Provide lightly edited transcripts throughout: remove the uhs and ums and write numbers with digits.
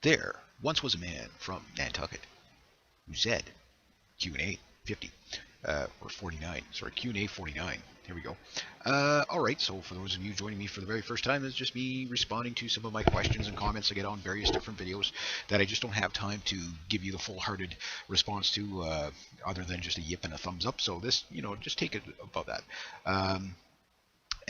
There once was a man from Nantucket who said, Q&A 50, or 49, sorry, Q&A 49. Here we go. All right, so for those of you joining me for the very first time, it's just me responding to some of my questions and comments I get on various different videos that I just don't have time to give you the full-hearted response to, other than just a yip and a thumbs up. So this, just take it above that.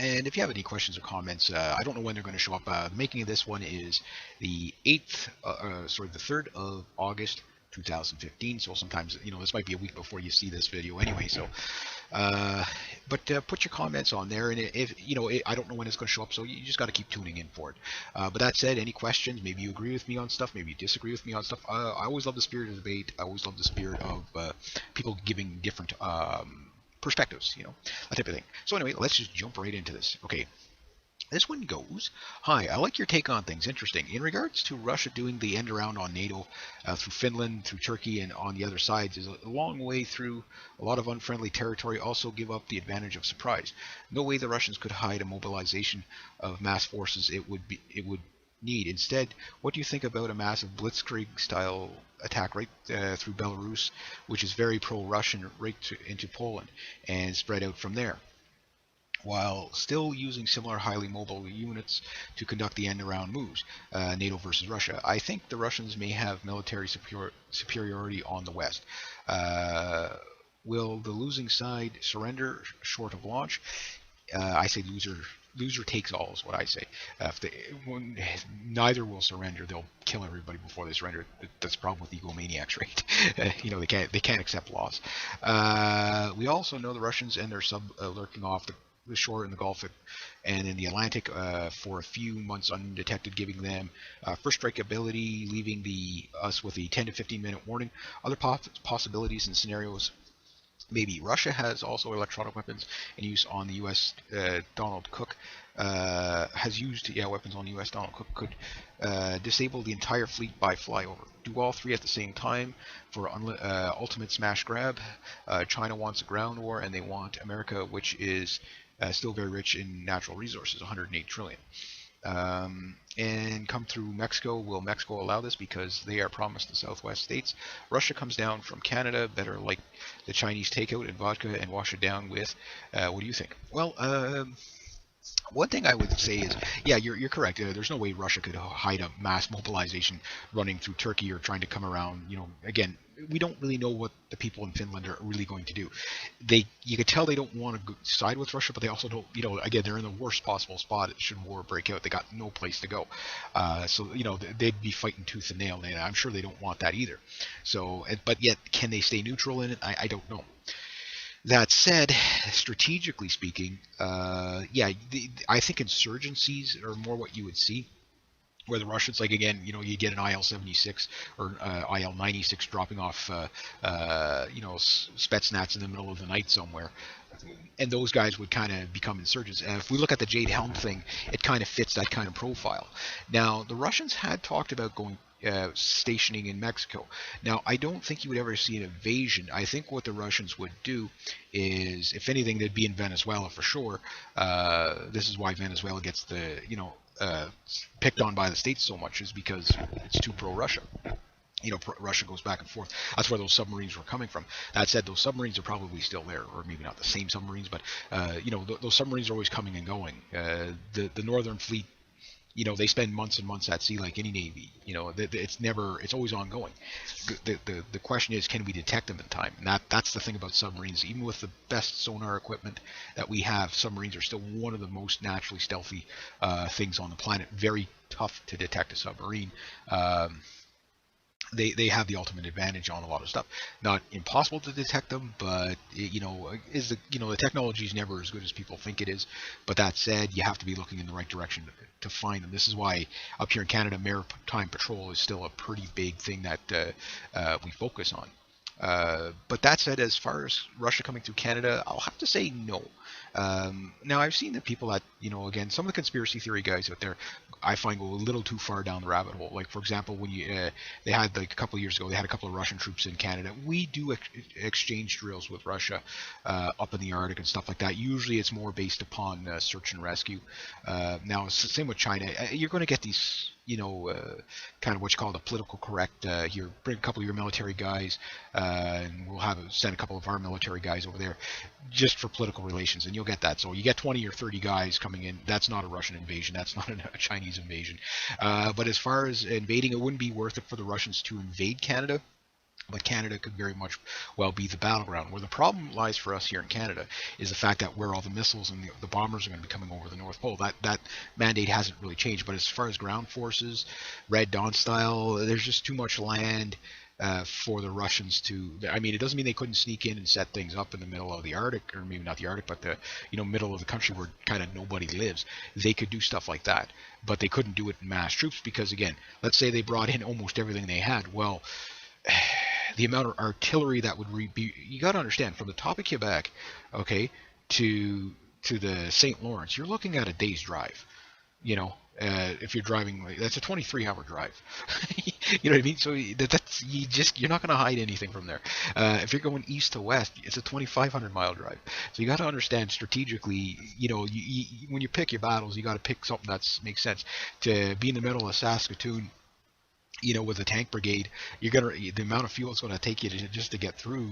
And if you have any questions or comments, I don't know when they're going to show up. The making of this one is the 3rd of August, 2015. So sometimes, this might be a week before you see this video anyway. So, but put your comments on there. And if, I don't know when it's going to show up, so you just got to keep tuning in for it. But that said, any questions, maybe you agree with me on stuff, maybe you disagree with me on stuff. I always love the spirit of debate. I always love the spirit of people giving different perspectives, that type of thing. So anyway, let's just jump right into this. Okay, this one goes, hi, I like your take on things. Interesting. In regards to Russia doing the end around on NATO through Finland, through Turkey, and on the other sides is a long way through a lot of unfriendly territory. Also give up the advantage of surprise. No way the Russians could hide a mobilization of mass forces it would need. Instead, what do you think about a massive blitzkrieg style attack right through Belarus, which is very pro-Russian, right into Poland, and spread out from there, while still using similar highly mobile units to conduct the end-around moves, NATO versus Russia? I think the Russians may have military superiority on the West. Will the losing side surrender short of launch? I say loser takes all is what I say. When neither will surrender, they'll kill everybody before they surrender. That's the problem with egomaniacs, right? They can't accept loss. We also know the Russians and their sub lurking off the shore in the Gulf and in the Atlantic for a few months undetected, giving them first strike ability, leaving us with a 10 to 15 minute warning. Other possibilities and scenarios. Maybe Russia has also electronic weapons in use on the U.S. Donald Cook has used weapons on the U.S. Donald Cook could disable the entire fleet by flyover. Do all three at the same time for ultimate smash grab. China wants a ground war, and they want America, which is still very rich in natural resources, 108 trillion. And come through Mexico. Will Mexico allow this because they are promised the Southwest states? Russia comes down from Canada, better like the Chinese takeout and vodka and wash it down with. What do you think? Well, one thing I would say is, yeah, you're correct. There's no way Russia could hide a mass mobilization running through Turkey or trying to come around. Again, we don't really know what the people in Finland are really going to do. You could tell they don't want to side with Russia, but they also don't. Again, they're in the worst possible spot should war break out. They got no place to go, so they'd be fighting tooth and nail, and I'm sure they don't want that either. So, but yet, can they stay neutral in it? I don't know. That said, strategically speaking, I think insurgencies are more what you would see, where the Russians, like again, you get an IL-76 or IL-96 dropping off, Spetsnaz in the middle of the night somewhere, and those guys would kind of become insurgents. And if we look at the Jade Helm thing, it kind of fits that kind of profile. Now, the Russians had talked about going stationing in Mexico. Now, I don't think you would ever see an invasion. I think what the Russians would do is, if anything, they'd be in Venezuela for sure. This is why Venezuela gets picked on by the states so much, is because it's too pro-Russia. Russia goes back and forth. That's where those submarines were coming from. That said, those submarines are probably still there, or maybe not the same submarines, but those submarines are always coming and going. The Northern Fleet, they spend months and months at sea like any navy. It's always ongoing. The question is, can we detect them in time? And that's the thing about submarines. Even with the best sonar equipment that we have, submarines are still one of the most naturally stealthy things on the planet. Very tough to detect a submarine. They have the ultimate advantage on a lot of stuff. Not impossible to detect them, but the technology is never as good as people think it is. But that said, you have to be looking in the right direction to find them. This is why up here in Canada, maritime patrol is still a pretty big thing that we focus on. But that said, as far as Russia coming through Canada, I'll have to say no. Now I've seen the people that, again, some of the conspiracy theory guys out there, I find go a little too far down the rabbit hole. Like for example, when they had like a couple of years ago, they had a couple of Russian troops in Canada. We do exchange drills with Russia up in the Arctic and stuff like that. Usually it's more based upon search and rescue. Now it's the same with China. You're going to get these, kind of what you call the political correct. Here, bring a couple of your military guys, and we'll send a couple of our military guys over there, just for political relations, and you'll get that. So you get 20 or 30 guys coming in. That's not a Russian invasion. That's not a Chinese invasion. But as far as invading, it wouldn't be worth it for the Russians to invade Canada. But Canada could very much well be the battleground. Where the problem lies for us here in Canada is the fact that where all the missiles and the bombers are going to be coming over the North Pole, that mandate hasn't really changed. But as far as ground forces, Red Dawn style, there's just too much land for the Russians to. I mean, it doesn't mean they couldn't sneak in and set things up in the middle of the Arctic, or maybe not the Arctic, but the middle of the country where kind of nobody lives. They could do stuff like that, but they couldn't do it in mass troops because, again, let's say they brought in almost everything they had. Well, the amount of artillery that would be, you got to understand, from the top of Quebec, okay, to the St. Lawrence, you're looking at a day's drive. If you're driving, that's a 23-hour drive. You know what I mean? So that's you're not going to hide anything from there. If you're going east to west, it's a 2,500-mile drive. So you got to understand strategically. When you pick your battles, you got to pick something that makes sense. To be in the middle of Saskatoon, with a tank brigade, the amount of fuel it's going to take you just to get through,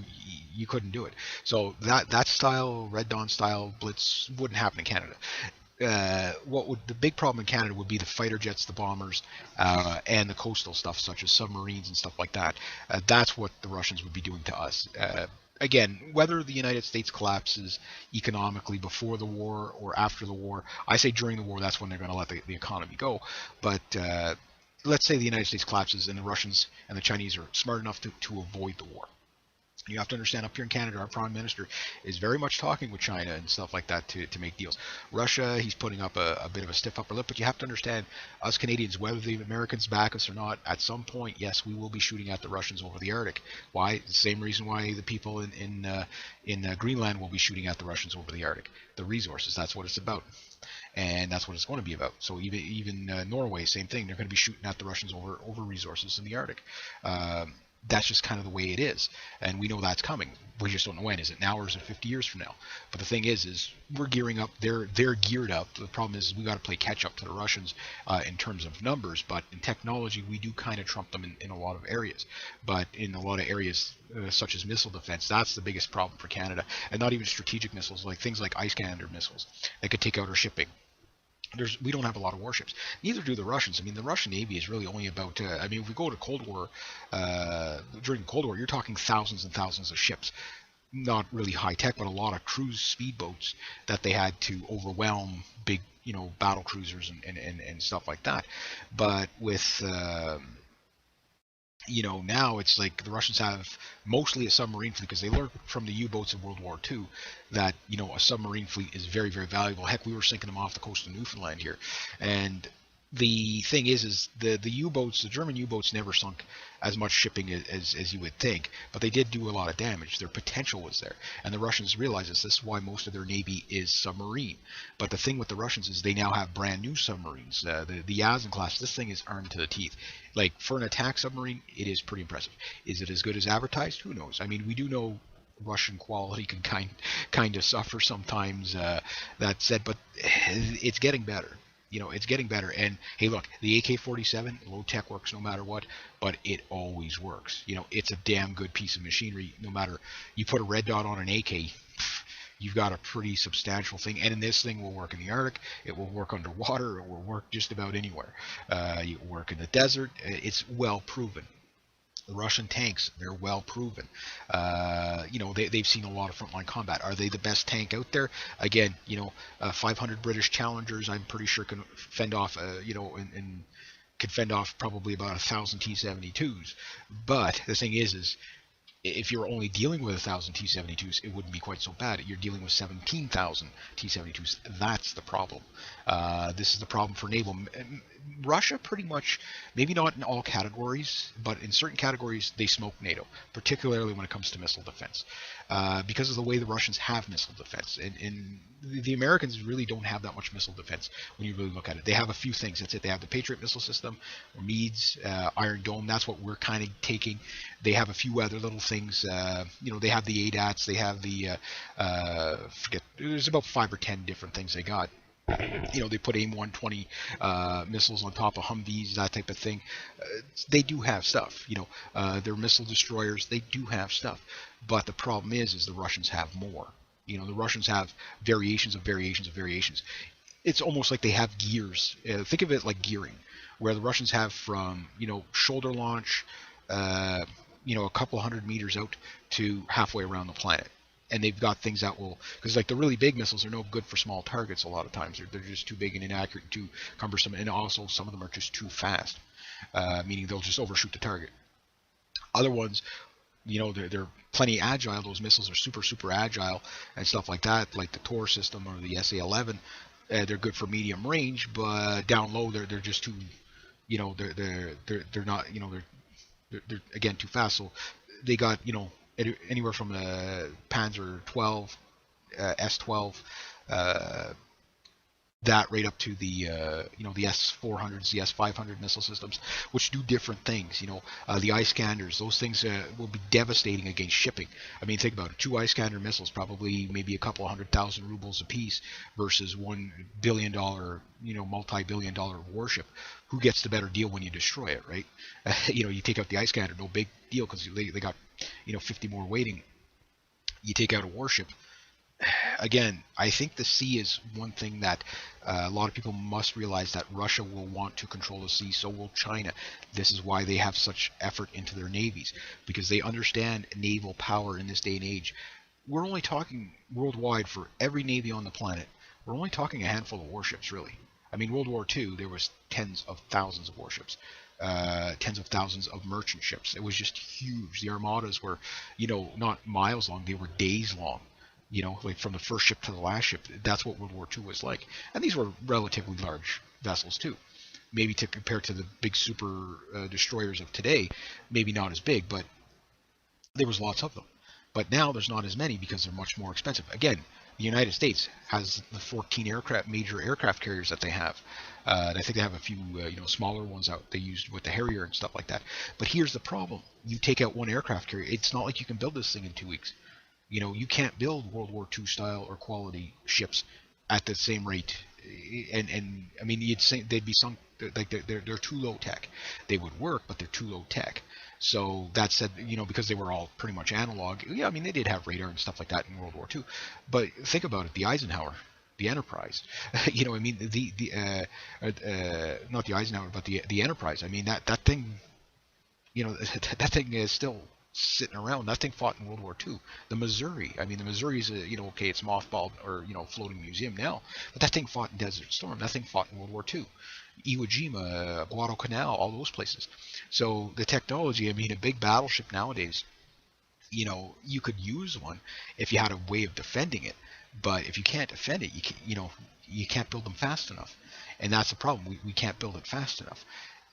you couldn't do it. So that style, Red Dawn style blitz wouldn't happen in Canada. The big problem in Canada would be the fighter jets, the bombers, and the coastal stuff such as submarines and stuff like that. That's what the Russians would be doing to us. Again, whether the United States collapses economically before the war or after the war, I say during the war, that's when they're going to let the economy go. But let's say the United States collapses and the Russians and the Chinese are smart enough to avoid the war. You have to understand, up here in Canada, our Prime Minister is very much talking with China and stuff like that to make deals. Russia, he's putting up a bit of a stiff upper lip, but you have to understand, us Canadians, whether the Americans back us or not, at some point, yes, we will be shooting at the Russians over the Arctic. Why? The same reason why the people in Greenland will be shooting at the Russians over the Arctic. The resources, that's what it's about. And that's what it's going to be about. So even Norway, same thing. They're going to be shooting at the Russians over resources in the Arctic. That's just kind of the way it is, and we know that's coming. We just don't know when. Is it now or is it 50 years from now? But the thing is we're gearing up. They're geared up. The problem is we got to play catch up to the Russians in terms of numbers, but in technology we do kind of trump them in a lot of areas. But in a lot of areas such as missile defense, that's the biggest problem for Canada, and not even strategic missiles, like things like Iskander missiles that could take out our shipping. We don't have a lot of warships. Neither do the Russians. I mean, the Russian Navy is really only about. If we go to Cold War, during the Cold War, you're talking thousands and thousands of ships. Not really high tech, but a lot of cruise speedboats that they had to overwhelm big, battle cruisers and stuff like that. But with now it's like the Russians have mostly a submarine fleet, because they learned from the U-boats in World War II that, a submarine fleet is very, very valuable. Heck, we were sinking them off the coast of Newfoundland here. And the thing is the U-boats, the German U-boats never sunk as much shipping as you would think, but they did do a lot of damage. Their potential was there, and the Russians realize this. This is why most of their navy is submarine. But the thing with the Russians is they now have brand new submarines. The Yazan class, this thing is armed to the teeth. Like, for an attack submarine, it is pretty impressive. Is it as good as advertised? Who knows? I mean, we do know Russian quality can kind of suffer sometimes. That said, but it's getting better. It's getting better. And hey, look, the AK-47, low tech, works no matter what, but it always works. It's a damn good piece of machinery. No matter, you put a red dot on an AK, you've got a pretty substantial thing. And this thing will work in the Arctic. It will work underwater. It will work just about anywhere. You work in the desert. It's well proven. The Russian tanks, they're well proven. They've seen a lot of frontline combat. Are they the best tank out there? Again, 500 British Challengers, I'm pretty sure can fend off, and could fend off probably about 1,000 T-72s. But the thing is if you're only dealing with 1,000 T-72s, it wouldn't be quite so bad. You're dealing with 17,000 T-72s. That's the problem. This is the problem for naval. Russia pretty much, maybe not in all categories, but in certain categories, they smoke NATO, particularly when it comes to missile defense, because of the way the Russians have missile defense. And the Americans really don't have that much missile defense when you really look at it. They have a few things. That's it. They have the Patriot missile system, or MEADS, Iron Dome. That's what we're kind of taking. They have a few other little things. They have the ADATs. They have the forget. There's about 5 or 10 different things they got. They put AIM-120 missiles on top of Humvees, that type of thing. They do have stuff. Their missile destroyers, they do have stuff. But the problem is the Russians have more. The Russians have variations of variations of variations. It's almost like they have gears. Think of it like gearing, where the Russians have from, shoulder launch, a couple 100 meters out to halfway around the planet. And they've got things that will, because like the really big missiles are no good for small targets a lot of times. They're just too big and inaccurate and too cumbersome, and also some of them are just too fast, meaning they'll just overshoot the target. Other ones, they're plenty agile. Those missiles are super, super agile and stuff like that, like the Tor system or the SA-11. They're good for medium range, but down low they're just too, they're not, they're again too fast. So they got, anywhere from the Panzer 12, S-12, that right up to the the S-400s, the S-500 missile systems, which do different things. The Iskanders, those things will be devastating against shipping. I mean, think about it. 2 Iskander missiles, probably maybe a couple 100,000 rubles a piece, versus $1 billion, multi-billion dollar warship. Who gets the better deal when you destroy it, right? You take out the Iskander, no big deal, because they got 50 more waiting. You take out a warship. Again, I think the sea is one thing that a lot of people must realize, that Russia will want to control the sea, so will China. This is why they have such effort into their navies, because they understand naval power in this day and age. We're only talking worldwide for every navy on the planet. We're only talking a handful of warships, really. I mean, World War II, there was tens of thousands of warships, tens of thousands of merchant ships. It was just huge. The armadas were, not miles long, they were days long. Like from the first ship to the last ship. That's what World War II was like. And these were relatively large vessels too. Maybe to compare to the big super destroyers of today, maybe not as big, but there was lots of them. But now there's not as many because they're much more expensive. Again, the United States has the 14 major aircraft carriers that they have. And I think they have a few smaller ones out they used with the Harrier and stuff like that. But here's the problem. You take out one aircraft carrier, it's not like you can build this thing in 2 weeks. You can't build World War II style or quality ships at the same rate. And I mean, you'd say they'd be sunk, like they're too low tech. They would work, but they're too low tech. So that said, because they were all pretty much analog. Yeah, I mean, they did have radar and stuff like that in World War II. But think about it, the Eisenhower, the Enterprise. I mean, not the Eisenhower, but the Enterprise. I mean, that thing, that thing is still sitting around. That thing fought in World War II. The Missouri, I mean, the Missouri is okay, it's mothballed or floating museum now, but that thing fought in Desert Storm. That thing fought in World War II. Iwo Jima, Guadalcanal, all those places. So the technology, I mean, a big battleship nowadays, you could use one if you had a way of defending it, but if you can't defend it, you can't build them fast enough, and that's the problem. We can't build it fast enough.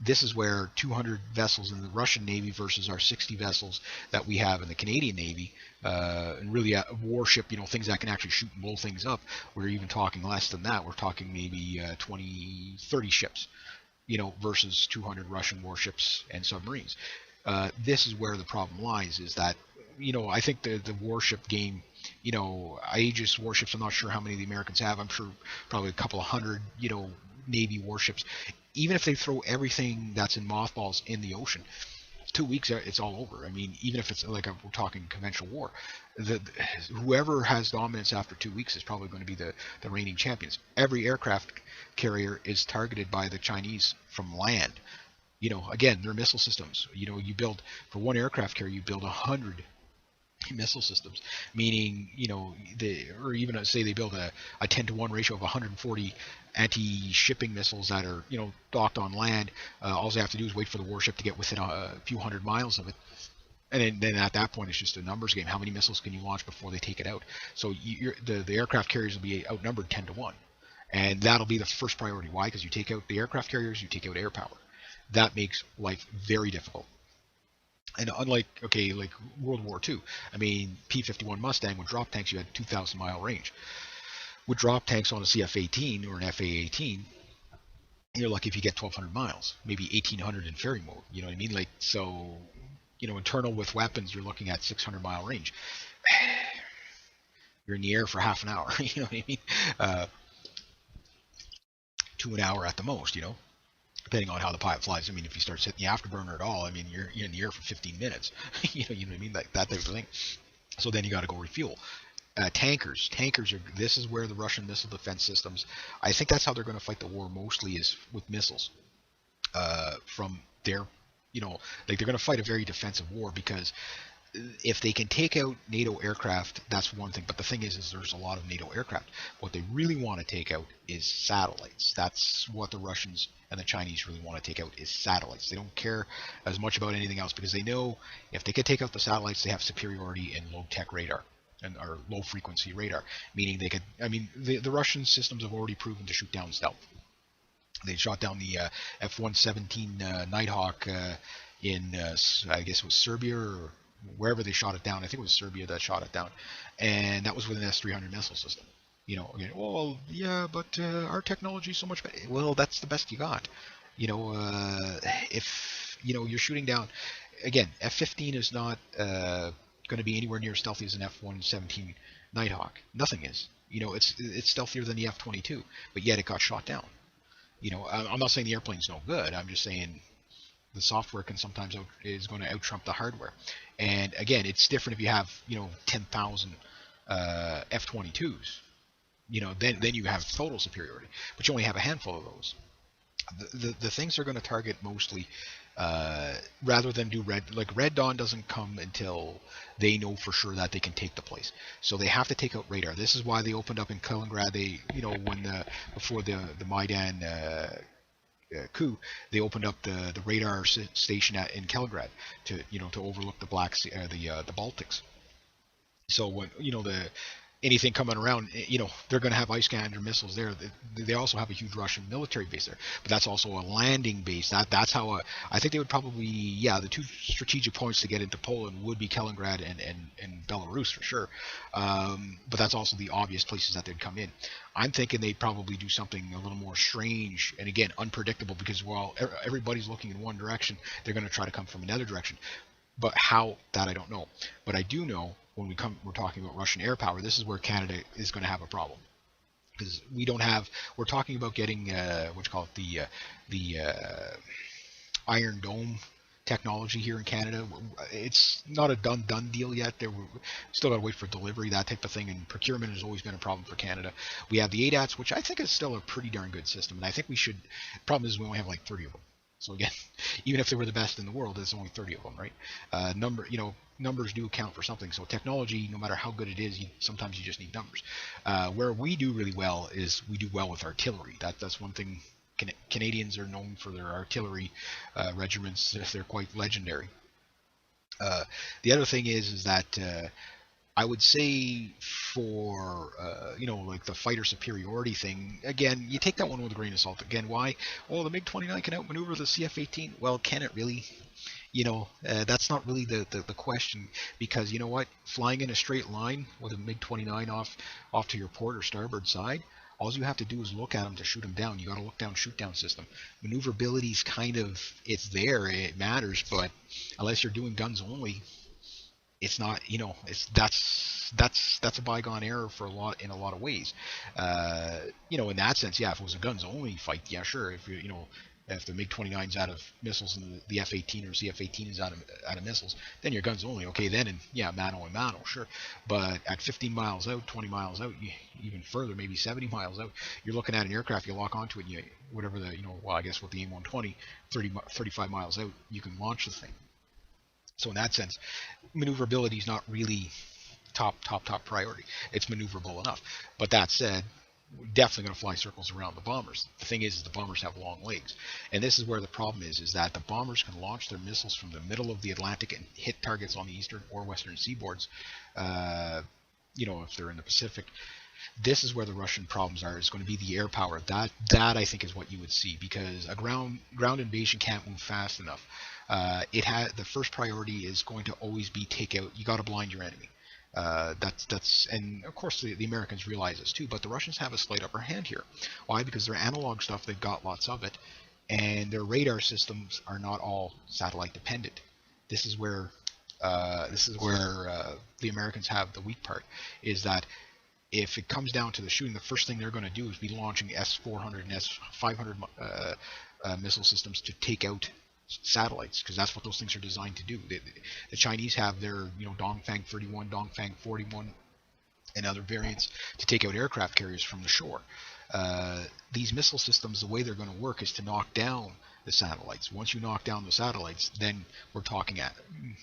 This is where 200 vessels in the Russian Navy versus our 60 vessels that we have in the Canadian Navy, and really a warship, things that can actually shoot and blow things up. We're even talking less than that. We're talking maybe 20, 30 ships, versus 200 Russian warships and submarines. This is where the problem lies, is that, I think the warship game, Aegis warships, I'm not sure how many the Americans have. I'm sure probably a couple of hundred, Navy warships. Even if they throw everything that's in mothballs in the ocean, 2 weeks it's all over. I mean, even if it's like we're talking conventional war, whoever has dominance after 2 weeks is probably going to be the reigning champions. Every aircraft carrier is targeted by the Chinese from land. Again, their missile systems. You build, for one aircraft carrier, you build 100 missile systems, meaning or even say they build a 10-to-1 ratio of 140 anti-shipping missiles that are docked on land. All they have to do is wait for the warship to get within a few hundred miles of it, and then at that point it's just a numbers game. How many missiles can you launch before they take it out? So the aircraft carriers will be outnumbered 10-to-1. And that'll be the first priority. Why? Because you take out the aircraft carriers, you take out air power. That makes life very difficult. And unlike, okay, like World War II, I mean, P-51 Mustang with drop tanks, you had 2,000 mile range. With drop tanks on a CF-18 or an FA-18, you're lucky if you get 1,200 miles, maybe 1,800 in ferry mode. You know what I mean? Like, so, internal with weapons, you're looking at 600-mile range. You're in the air for half an hour. You know what I mean? Uh, to an hour at the most. Depending on how the pilot flies. I mean, if he starts hitting the afterburner at all, I mean, you're in the air for 15 minutes. You know what I mean? Like that type of thing. So then you got to go refuel. Tankers are. This is where the Russian missile defense systems. I think that's how they're going to fight the war mostly is with missiles. From their, like they're going to fight a very defensive war because if they can take out NATO aircraft, that's one thing. But the thing is there's a lot of NATO aircraft. What they really want to take out is satellites. That's what the Russians and the Chinese really want to take out is satellites. They don't care as much about anything else because they know if they could take out the satellites, they have superiority in low-tech radar and or low-frequency radar. Meaning they could. I mean, the Russian systems have already proven to shoot down stealth. They shot down the F-117 Nighthawk in, I guess it was Serbia or wherever they shot it down. I think it was Serbia that shot it down, and that was with an S-300 missile system. Again, well, yeah, but our technology is so much better. Well, that's the best you got. If you're shooting down, again, F-15 is not going to be anywhere near stealthy as an F-117 Nighthawk. Nothing is. It's stealthier than the F-22, but yet it got shot down. I'm not saying the airplane's no good. I'm just saying the software can sometimes is going to out trump the hardware. And again, it's different if you have 10,000 F-22s. Then you have total superiority, but you only have a handful of those. The things they're going to target mostly, rather than do Red Dawn doesn't come until they know for sure that they can take the place. So they have to take out radar. This is why they opened up in Kaliningrad. They, before the Maidan coup, they opened up the radar station in Kaliningrad to overlook the Black Sea, the Baltics. So when anything coming around, they're going to have Iskander missiles there. They also have a huge Russian military base there, but that's also a landing base. That's how I think they would probably, the two strategic points to get into Poland would be Kaliningrad and Belarus for sure. But that's also the obvious places that they'd come in. I'm thinking they'd probably do something a little more strange and again unpredictable because while everybody's looking in one direction, they're going to try to come from another direction. But how, that I don't know. But I do know when we're talking about Russian air power, this is where Canada is going to have a problem because we're talking about getting what you call it, the Iron Dome technology here in Canada. It's not a done deal yet. We're still got to wait for delivery, that type of thing, and procurement has always been a problem for Canada. We have the ADATs, which I think is still a pretty darn good system, and I think we should. The problem is we only have like 30 of them. So again, even if they were the best in the world, there's only 30 of them, right? Numbers do account for something. So technology, no matter how good it is, sometimes you just need numbers. Where we do really well is we do well with artillery. That's one thing. Canadians are known for their artillery regiments. They're quite legendary. The other thing is that I would say for like the fighter superiority thing, again, you take that one with a grain of salt. Again, why? Oh, the MiG-29 can outmaneuver the CF-18. Well, can it really? That's not really the question, because you know what? Flying in a straight line with a MiG-29 off to your port or starboard side, all you have to do is look at them to shoot them down. You got a look down, shoot down system. Maneuverability's kind of, it's there, it matters, but unless you're doing guns only, it's not, that's a bygone era for in a lot of ways. In that sense, yeah, if it was a guns only fight, yeah, sure. If the MiG-29 is out of missiles and the F-18 or CF-18 is out of missiles, then your guns only. Okay, then, and yeah, mano and mano, sure. But at 15 miles out, 20 miles out, even further, maybe 70 miles out, you're looking at an aircraft, you lock onto it, and whatever I guess with the AIM-120, 35 miles out, you can launch the thing. So in that sense, maneuverability is not really top priority. It's maneuverable enough. But that said, we're definitely going to fly circles around the bombers. The thing is the bombers have long legs. And this is where the problem is that the bombers can launch their missiles from the middle of the Atlantic and hit targets on the eastern or western seaboards, if they're in the Pacific. This is where the Russian problems are. Is going to be the air power. That I think is what you would see, because a ground invasion can't move fast enough. It had the first priority is going to always be take out. You got to blind your enemy. That's and of course the Americans realize this too, but the Russians have a slight upper hand here. Why? Because their analog stuff, they've got lots of it, and their radar systems are not all satellite dependent. This is where the Americans have the weak part, is that if it comes down to the shooting, the first thing they're going to do is be launching S-400 and S-500 missile systems to take out satellites, because that's what those things are designed to do. The Chinese have their Dongfang 31, Dongfang 41, and other variants to take out aircraft carriers from the shore. These missile systems, the way they're going to work is to knock down the satellites. Once you knock down the satellites, then we're talking at,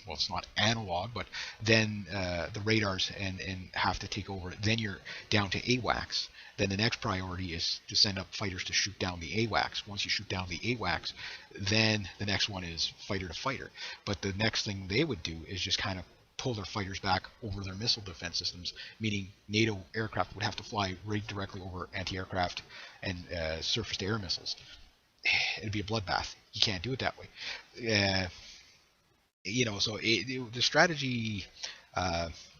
well, it's not analog, but then the radars and have to take over. Then you're down to AWACS. Then the next priority is to send up fighters to shoot down the AWACS. Once you shoot down the AWACS, then the next one is fighter to fighter. But the next thing they would do is just kind of pull their fighters back over their missile defense systems, meaning NATO aircraft would have to fly right directly over anti-aircraft and surface-to-air missiles. It'd be a bloodbath. You can't do it that way. So the strategy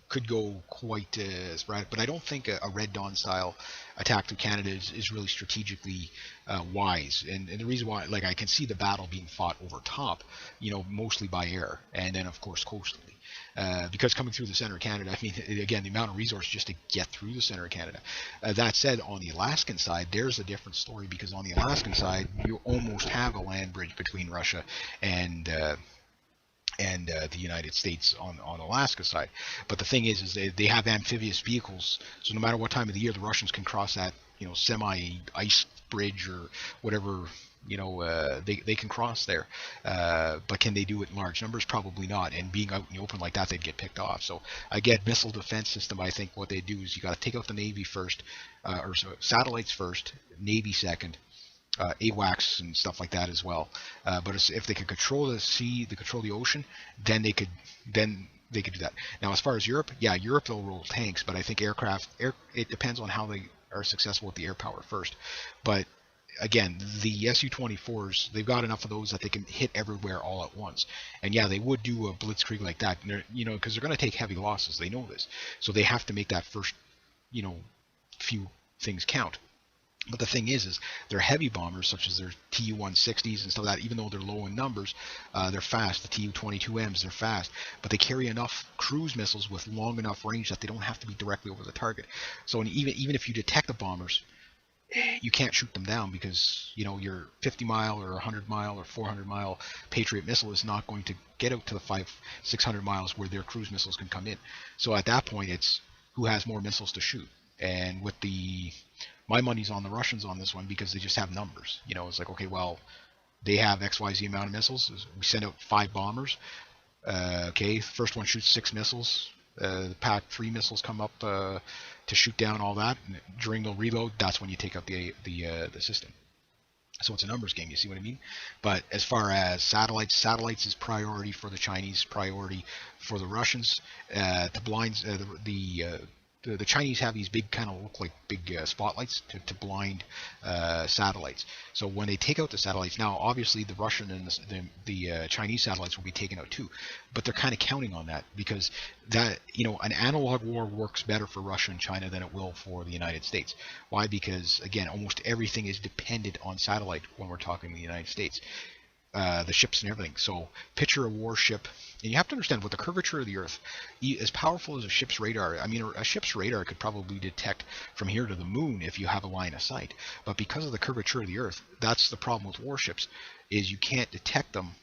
could go quite sporadic, but I don't think a Red Dawn style attack through Canada is really strategically wise. And the reason why, like, I can see the battle being fought over top, mostly by air, and then of course coastally. Because coming through the center of Canada, I mean, again, the amount of resources just to get through the center of Canada. That said, on the Alaskan side, there's a different story, because on the Alaskan side, you almost have a land bridge between Russia and the United States on Alaska side. But the thing is they have amphibious vehicles, so no matter what time of the year, the Russians can cross that semi-ice bridge or whatever. They can cross there, but can they do it in large numbers? Probably not. And being out in the open like that, they'd get picked off. So again, missile defense system, I think what they do is you got to take out the Navy first, satellites first, Navy second, AWACS and stuff like that as well. But if they could control the sea, they control the ocean, then they could do that. Now, as far as Europe, Europe they'll roll tanks, but I think it depends on how they are successful with the air power first. But again, the Su-24s, they've got enough of those that they can hit everywhere all at once. And yeah, they would do a blitzkrieg like that, because they're going to take heavy losses. They know this, so they have to make that first, few things count. But the thing is they're heavy bombers, such as their Tu-160s and stuff like that. Even though they're low in numbers, they're fast. The Tu-22Ms, they're fast, but they carry enough cruise missiles with long enough range that they don't have to be directly over the target. So even if you detect the bombers, you can't shoot them down, because your 50-mile or 100-mile or 400-mile Patriot missile is not going to get out to the 500-600 miles where their cruise missiles can come in. So at that point, it's who has more missiles to shoot. And with my money's on the Russians on this one, because they just have numbers. It's like, okay, well, they have XYZ amount of missiles. We send out 5 bombers. Okay, the first one shoots 6 missiles. The pack 3 missiles come up to shoot down all that. And during the reload, that's when you take out the system. So it's a numbers game. You see what I mean? But as far as satellites is priority for the Chinese, priority for the Russians. The blinds, the Chinese have these big, kind of look like big spotlights to blind satellites. So when they take out the satellites, now obviously the Russian and the Chinese satellites will be taken out too, but they're kind of counting on that, because that an analog war works better for Russia and China than it will for the United States. Why? Because again, almost everything is dependent on satellite when we're talking the United States. The ships and everything. So picture a warship, and you have to understand, with the curvature of the Earth, as powerful as a ship's radar, I mean, a ship's radar could probably detect from here to the moon if you have a line of sight. But because of the curvature of the Earth, that's the problem with warships, is you can't detect them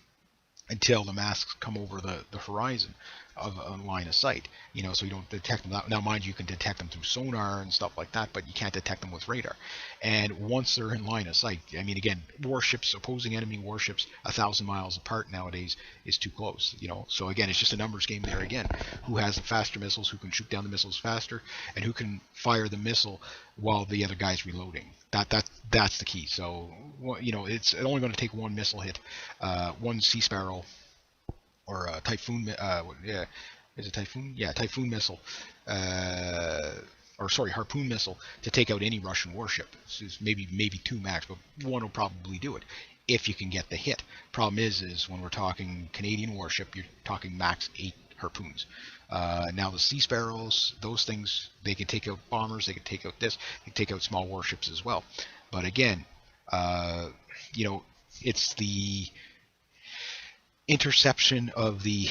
until the masks come over the horizon of a line of sight, so you don't detect them. Now, mind you, can detect them through sonar and stuff like that, but you can't detect them with radar. And once they're in line of sight, I mean, again, warships, opposing enemy warships 1,000 miles apart nowadays is too close, So again, it's just a numbers game there again. Who has the faster missiles, who can shoot down the missiles faster, and who can fire the missile while the other guy's reloading. That's the key. So, it's only going to take one missile hit, one Sea Sparrow or a Typhoon, is it Typhoon? Yeah, Typhoon missile. or sorry, harpoon missile to take out any Russian warship. This is maybe two max, but one will probably do it if you can get the hit. Problem is when we're talking Canadian warship, you're talking max 8 harpoons. Now the Sea Sparrows, those things, they can take out bombers, they can take out this, they can take out small warships as well. But again, you know, it's the interception of the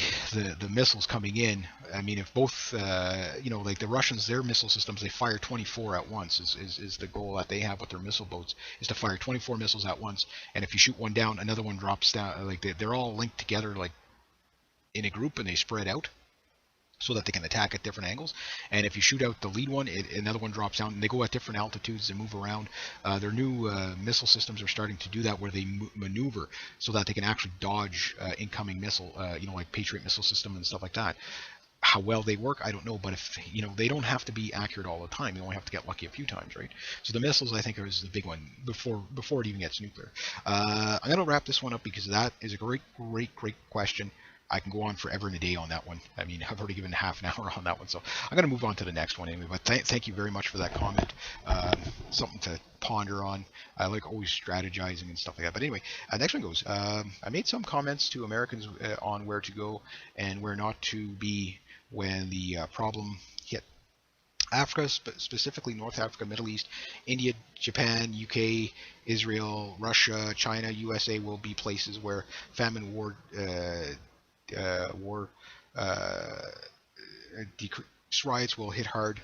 missiles coming in. I mean, if both, like the Russians, their missile systems, they fire 24 at once is the goal that they have with their missile boats, is to fire 24 missiles at once. And if you shoot one down, another one drops down. Like they're all linked together, like in a group, and they spread out so that they can attack at different angles. And if you shoot out the lead one, another one drops down, and they go at different altitudes and move around. Their new missile systems are starting to do that, where they maneuver so that they can actually dodge incoming missile, like Patriot missile system and stuff like that. How well they work, I don't know, but if they don't have to be accurate all the time. You only have to get lucky a few times, right? So the missiles, I think, is the big one before it even gets nuclear. I'm going to wrap this one up because that is a great question. I can go on forever and a day on that one. I mean, I've already given half an hour on that one, so I'm going to move on to the next one anyway. But thank you very much for that comment. Something to ponder on. I like always strategizing and stuff like that. But anyway, next one goes. I made some comments to Americans on where to go and where not to be when the problem hit. Africa, specifically North Africa, Middle East, India, Japan, UK, Israel, Russia, China, USA will be places where famine, war, riots will hit hard.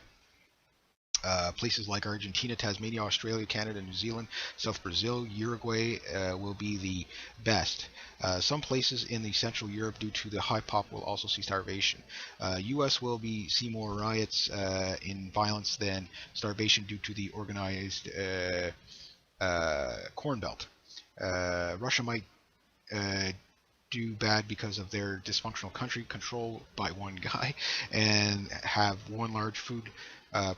Places like Argentina, Tasmania, Australia, Canada, New Zealand, South Brazil, Uruguay will be the best. Some places in the Central Europe, due to the high pop, will also see starvation. U.S. will see more riots in violence than starvation due to the organized Corn Belt. Russia might do bad because of their dysfunctional country controlled by one guy and have one large food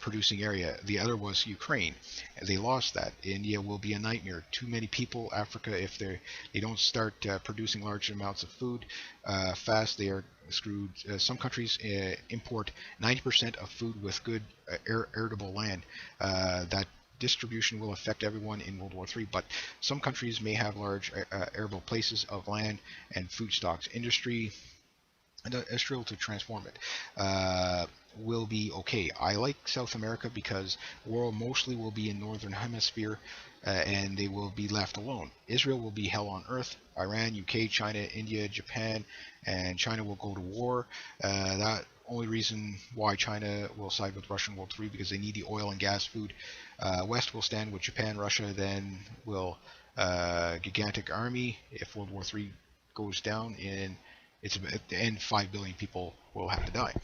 producing area. The other was Ukraine. They lost that. India will be a nightmare. Too many people. Africa, if they don't start producing large amounts of food fast, they are screwed. Some countries import 90% of food with good arable land. That distribution will affect everyone in World War III, but some countries may have large arable places of land and food stocks. Industrial to transform it will be okay. I like South America because the world mostly will be in Northern Hemisphere and they will be left alone. Israel will be hell on earth. Iran, UK, China, India, Japan, and China will go to war. That only reason why China will side with Russia in World War III, because they need the oil and gas food. West will stand with Japan, Russia, then will gigantic army if World War III goes down, and it's at the end 5 billion people will have to die.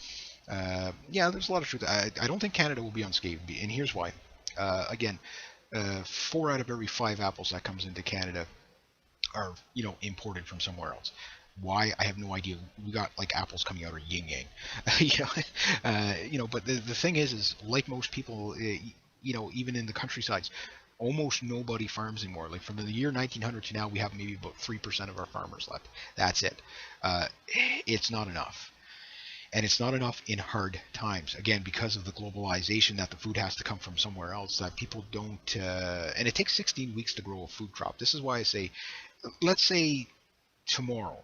Yeah, there's a lot of truth. I don't think Canada will be unscathed, and here's why. Again, 4 out of every 5 apples that comes into Canada are imported from somewhere else. Why? I have no idea. We got like apples coming out of yin yang, But the thing is like most people, even in the countrysides, almost nobody farms anymore. Like from the year 1900 to now, we have maybe about 3% of our farmers left. That's it. It's not enough. And it's not enough in hard times. Again, because of the globalization, that the food has to come from somewhere else, that people don't, and it takes 16 weeks to grow a food crop. This is why I say, let's say tomorrow,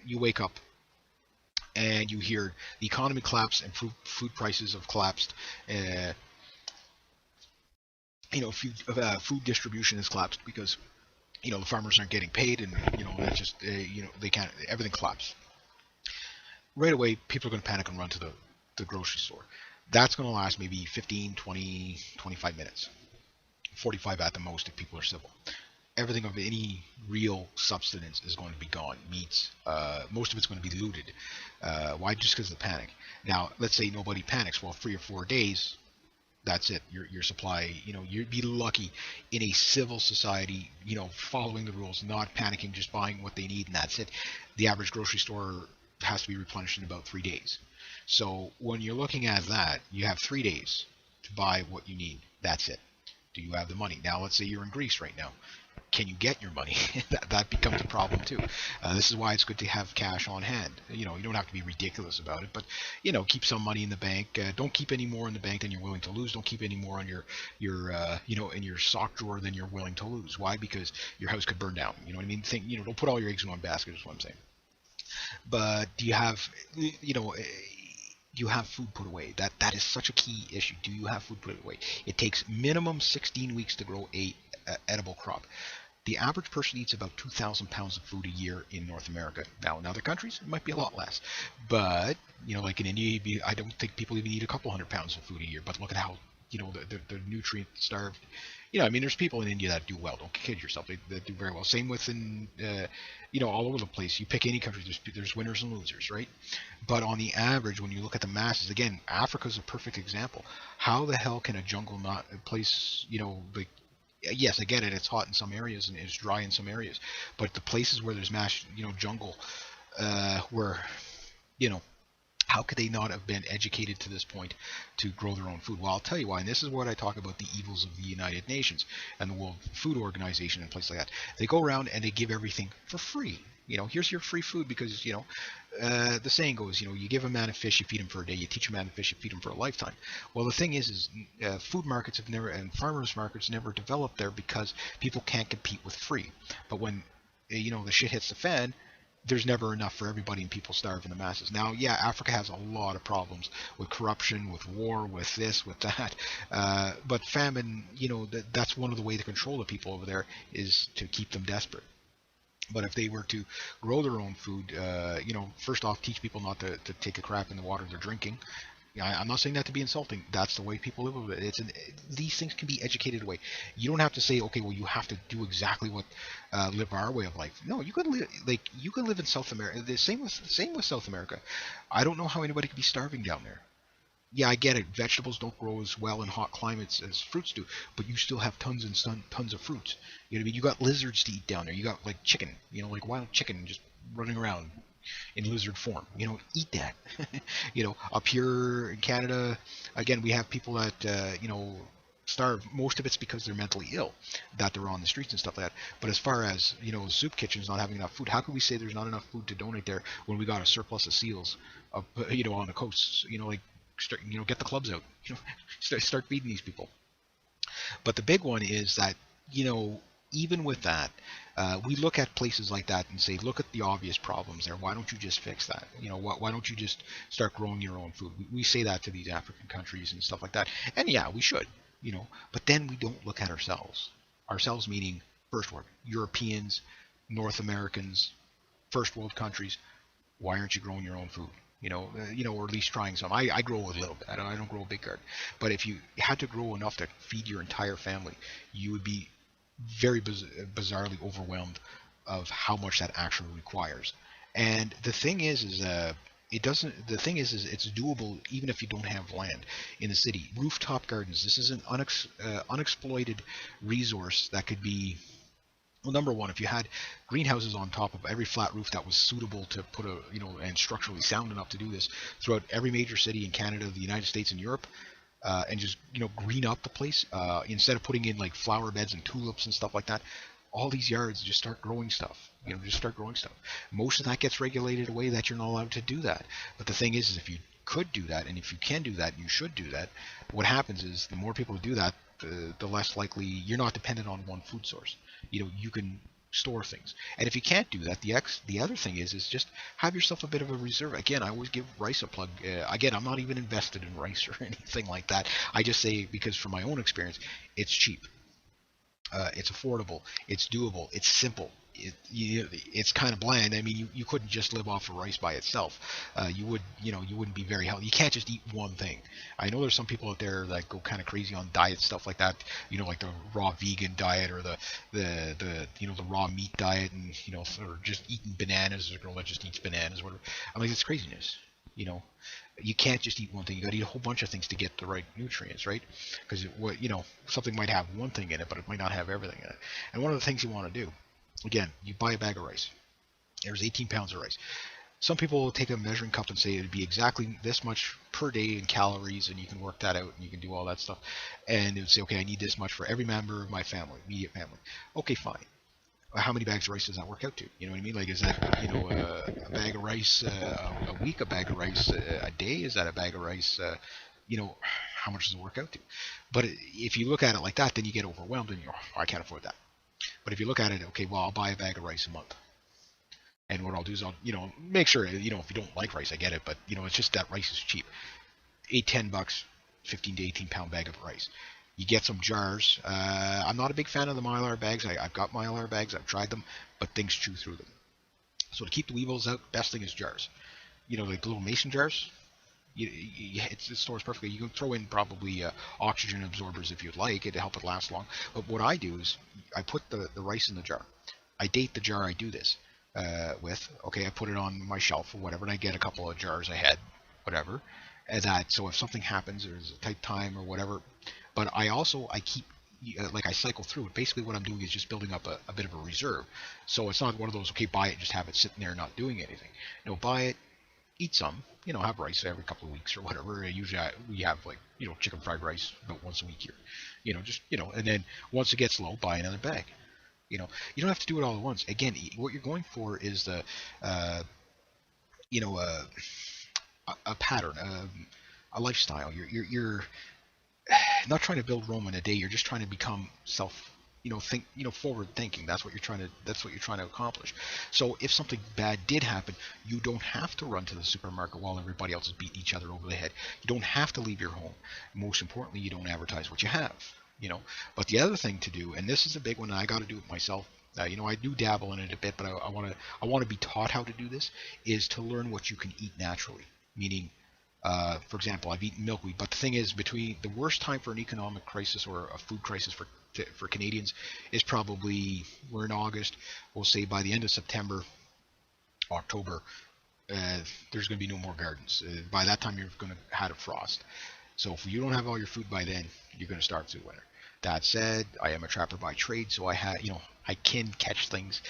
you wake up and you hear the economy collapse and food prices have collapsed. Food distribution has collapsed because the farmers aren't getting paid, and that's just they can't. Everything collapsed. Right away, people are going to panic and run to the grocery store. That's going to last maybe 15, 20, 25 minutes. 45 at the most if people are civil. Everything of any real substance is going to be gone. Meats, most of it's going to be looted. Why? Just because of the panic. Now, let's say nobody panics. Well, 3 or 4 days, that's it. Your supply, you'd be lucky in a civil society, following the rules, not panicking, just buying what they need, and that's it. The average grocery store has to be replenished in about 3 days. So when you're looking at that, you have 3 days to buy what you need. That's it. Do you have the money? Now, let's say you're in Greece right now. can you get your money? That becomes a problem too. This is why it's good to have cash on hand. You don't have to be ridiculous about it, but keep some money in the bank. Don't keep any more in the bank than you're willing to lose. Don't keep any more on your in your sock drawer than you're willing to lose. Why? Because your house could burn down. You know what I mean? Don't put all your eggs in one basket. Is what I'm saying. But do you have food put away? That is such a key issue. Do you have food put away? It takes minimum 16 weeks to grow a edible crop. The average person eats about 2,000 pounds of food a year in North America. Now, in other countries, it might be a lot less. But, like in India, I don't think people even eat a couple hundred pounds of food a year. But look at how, the nutrient starved. I mean, there's people in India that do well. Don't kid yourself. They do very well. Same with all over the place. You pick any country, there's winners and losers, right? But on the average, when you look at the masses, again, Africa's a perfect example. How the hell can a jungle not a place, like, yes, I get it. It's hot in some areas and it's dry in some areas, but the places where there's mass, jungle, where, you know, how could they not have been educated to this point to grow their own food? Well, I'll tell you why, and this is what I talk about the evils of the United Nations and the World Food Organization and places like that. They go around and they give everything for free. Here's your free food because, the saying goes, you give a man a fish, you feed him for a day, you teach a man a fish, you feed him for a lifetime. Well, the thing is food markets have never, and farmers markets never developed there because people can't compete with free. But when, the shit hits the fan, there's never enough for everybody and people starve in the masses. Now, yeah, Africa has a lot of problems with corruption, with war, with this, with that. But famine, that's one of the ways to control the people over there is to keep them desperate. But if they were to grow their own food, first off, teach people not to take a crap in the water they're drinking. I'm not saying that to be insulting. That's the way people live with it. These things can be educated away. You don't have to say, okay, well, you have to do exactly what live our way of life. No, you could live in South America. The same with South America. I don't know how anybody could be starving down there. Yeah, I get it. Vegetables don't grow as well in hot climates as fruits do, but you still have tons and tons of fruits. You know what I mean? You got lizards to eat down there. You got like chicken, like wild chicken just running around in lizard form. Eat that. Up here in Canada, again, we have people that starve. Most of it's because they're mentally ill, that they're on the streets and stuff like that. But as far as soup kitchens not having enough food, how can we say there's not enough food to donate there when we got a surplus of seals, up, on the coasts? Get the clubs out. Start feeding these people. But the big one is that even with that, we look at places like that and say, look at the obvious problems there. Why don't you just fix that? Why don't you just start growing your own food? We say that to these African countries and stuff like that. And yeah, we should, but then we don't look at ourselves. Ourselves meaning first world, Europeans, North Americans, first world countries. Why aren't you growing your own food? Or at least trying some. I grow a little bit. I don't grow a big garden. But if you had to grow enough to feed your entire family, you would be very bizarrely overwhelmed of how much that actually requires. And the thing is it doesn't. The thing is it's doable even if you don't have land in the city. Rooftop gardens. This is an unexploited resource that could be. Well, number one, if you had greenhouses on top of every flat roof that was suitable to put and structurally sound enough to do this throughout every major city in Canada, the United States, and Europe, and just green up the place instead of putting in like flower beds and tulips and stuff like that. All these yards just start growing stuff. Just start growing stuff. Most of that gets regulated away that you're not allowed to do that. But the thing is if you could do that, and if you can do that, you should do that. What happens is the more people do that, the less likely you're not dependent on one food source. You can store things, and if you can't do that, the other thing is just have yourself a bit of a reserve. Again, I always give rice a plug. Again, I'm not even invested in rice or anything like that. I just say because from my own experience, it's cheap. It's affordable. It's doable. It's simple. It's kind of bland. I mean, you couldn't just live off of rice by itself. You wouldn't be very healthy. You can't just eat one thing. I know there's some people out there that go kind of crazy on diet stuff like that. Like the raw vegan diet or the raw meat diet, and or just eating bananas. There's a girl that just eats bananas. Whatever. I'm like, it's craziness. You can't just eat one thing. You got to eat a whole bunch of things to get the right nutrients, right? Because something might have one thing in it, but it might not have everything in it. And one of the things you want to do, again, you buy a bag of rice. There's 18 pounds of rice. Some people will take a measuring cup and say it'd be exactly this much per day in calories, and you can work that out, and you can do all that stuff. And it would say, okay, I need this much for every member of my family, immediate family. Okay, fine. how many bags of rice does that work out to? You know what I mean? Like, is that, a bag of rice a week, a bag of rice a day? Is that a bag of rice? You know, how much does it work out to? But if you look at it like that, then you get overwhelmed and you're, oh, I can't afford that. But if you look at it, okay, well, I'll buy a bag of rice a month. And what I'll do is I'll, make sure, if you don't like rice, I get it, but, it's just that rice is cheap. 8, $10, 15 to 18 pound bag of rice. You get some jars. I'm not a big fan of the Mylar bags. I've got Mylar bags. I've tried them, but things chew through them. So to keep the weevils out, best thing is jars. Like the little mason jars. It stores perfectly. You can throw in probably oxygen absorbers if you'd like it to help it last long. But what I do is I put the rice in the jar. I date the jar I do this with. Okay, I put it on my shelf or whatever, and I get a couple of jars ahead, whatever. And that, so if something happens or there's a tight time or whatever. But I keep like I cycle through it. Basically, what I'm doing is just building up a bit of a reserve. So it's not one of those, okay, buy it and just have it sitting there not doing anything. No, buy it, eat some, have rice every couple of weeks or whatever. Usually we have, like, chicken fried rice about once a week here. And then once it gets low, buy another bag. You don't have to do it all at once. Again, what you're going for is the, you know, a pattern, a lifestyle. You're not trying to build Rome in a day. You're just trying to become forward thinking. That's what you're trying to accomplish. So if something bad did happen, you don't have to run to the supermarket while everybody else is beating each other over the head. You don't have to leave your home. Most importantly, you don't advertise what you have. But the other thing to do, and this is a big one, and I got to do it myself. I do dabble in it a bit, but I want to be taught how to do this. Is to learn what you can eat naturally. Meaning, for example, I've eaten milkweed, but the thing is, between the worst time for an economic crisis or a food crisis for Canadians is probably, we're in August. We'll say by the end of September, October, there's going to be no more gardens. By that time, you're going to have a frost. So if you don't have all your food by then, you're going to starve through winter. That said, I am a trapper by trade, so I can catch things.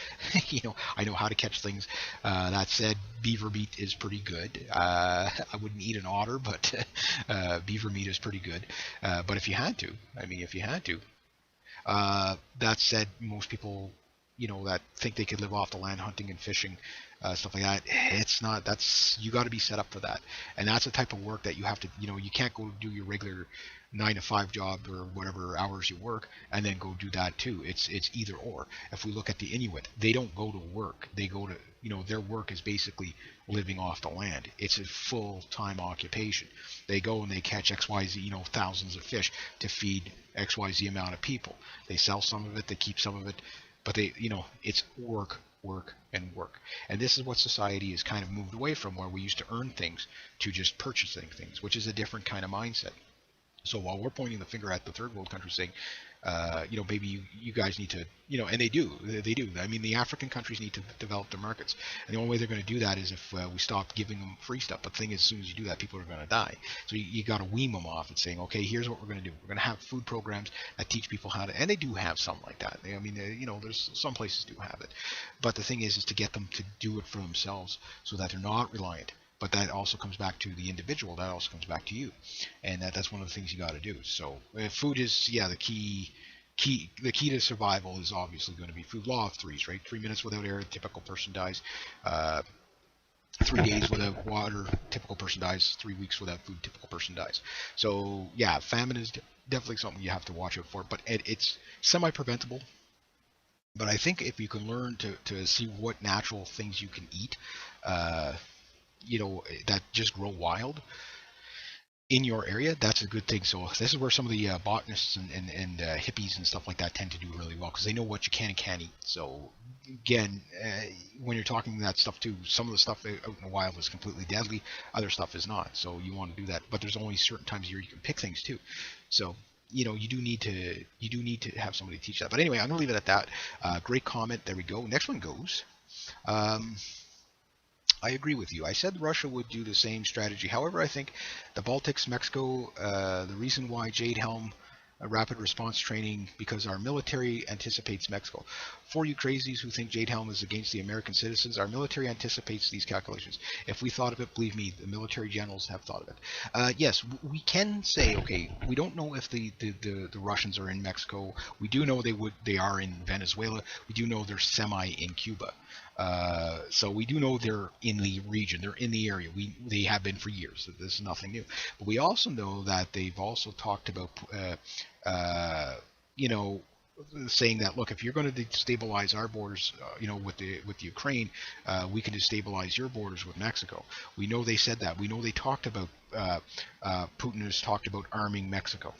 I know how to catch things. That said, beaver meat is pretty good. I wouldn't eat an otter, but beaver meat is pretty good. But if you had to, that said, most people, that think they could live off the land hunting and fishing, stuff like that, it's not. You got to be set up for that, and that's the type of work that you have to. You can't go do your regular 9 to 5 job or whatever hours you work and then go do that too. It's either or. If we look at the Inuit, they don't go to work. They go to, their work is basically living off the land. It's a full-time occupation. They go and they catch XYZ, thousands of fish to feed XYZ amount of people. They sell some of it, they keep some of it, but they, it's work, work, and work. And this is what society has kind of moved away from, where we used to earn things to just purchasing things, which is a different kind of mindset. So while we're pointing the finger at the third world countries saying, maybe you guys need to, and they do. I mean, the African countries need to develop their markets. And the only way they're going to do that is if we stop giving them free stuff. But the thing is, as soon as you do that, people are going to die. So you got to wean them off and saying, okay, here's what we're going to do. We're going to have food programs that teach people how to, and they do have some like that. I mean, there's some places do have it. But the thing is to get them to do it for themselves so that they're not reliant. But that also comes back to the individual. That also comes back to you, and that's one of the things you got to do. So food is, the key. The key to survival is obviously going to be food. Law of threes, right? 3 minutes without air, typical person dies. 3 days without water, typical person dies. 3 weeks without food, typical person dies. So yeah, famine is definitely something you have to watch out for. But it's semi-preventable. But I think if you can learn to see what natural things you can eat, that just grow wild in your area, that's a good thing. So this is where some of the botanists and hippies and stuff like that tend to do really well, because they know what you can and can't eat. So again, when you're talking that stuff too, some of the stuff out in the wild is completely deadly, other stuff is not. So you want to do that, but there's only certain times a year you can pick things too. So you do need to have somebody teach that. But anyway, I'm gonna leave it at that. Great comment. There we go. Next one goes. I agree with you. I said Russia would do the same strategy. However, I think the Baltics, Mexico, the reason why Jade Helm rapid response training because our military anticipates Mexico. For you crazies who think Jade Helm is against the American citizens, our military anticipates these calculations. If we thought of it, believe me, the military generals have thought of it. Yes, we can say, okay, we don't know if the Russians are in Mexico. We do know they are in Venezuela. We do know they're semi in Cuba. So we do know they're in the region, they're in the area. They have been for years. This is nothing new. But we also know that they've also talked about, you know, saying that look, if you're going to destabilize our borders, with Ukraine, we can destabilize your borders with Mexico. We know they said that. We know they talked about. Putin has talked about arming Mexico.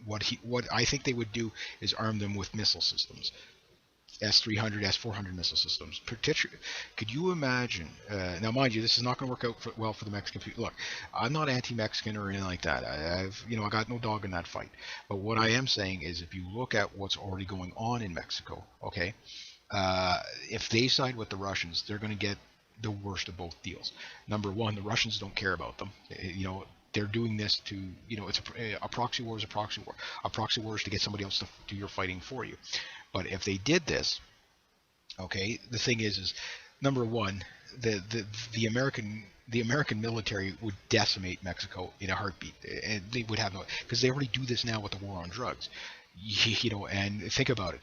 What I think they would do is arm them with missile systems. S-300, S-400 missile systems. Could you imagine? Now, mind you, this is not going to work out well for the Mexican people. Look, I'm not anti-Mexican or anything like that. I got no dog in that fight. But what I am saying is, if you look at what's already going on in Mexico, okay, if they side with the Russians, they're going to get the worst of both deals. Number one, the Russians don't care about them. They're doing this to, it's a proxy war is a proxy war. A proxy war is to get somebody else to do your fighting for you. But if they did this, okay, the thing is number one, the American military would decimate Mexico in a heartbeat, and they would have no, because they already do this now with the war on drugs. And think about it.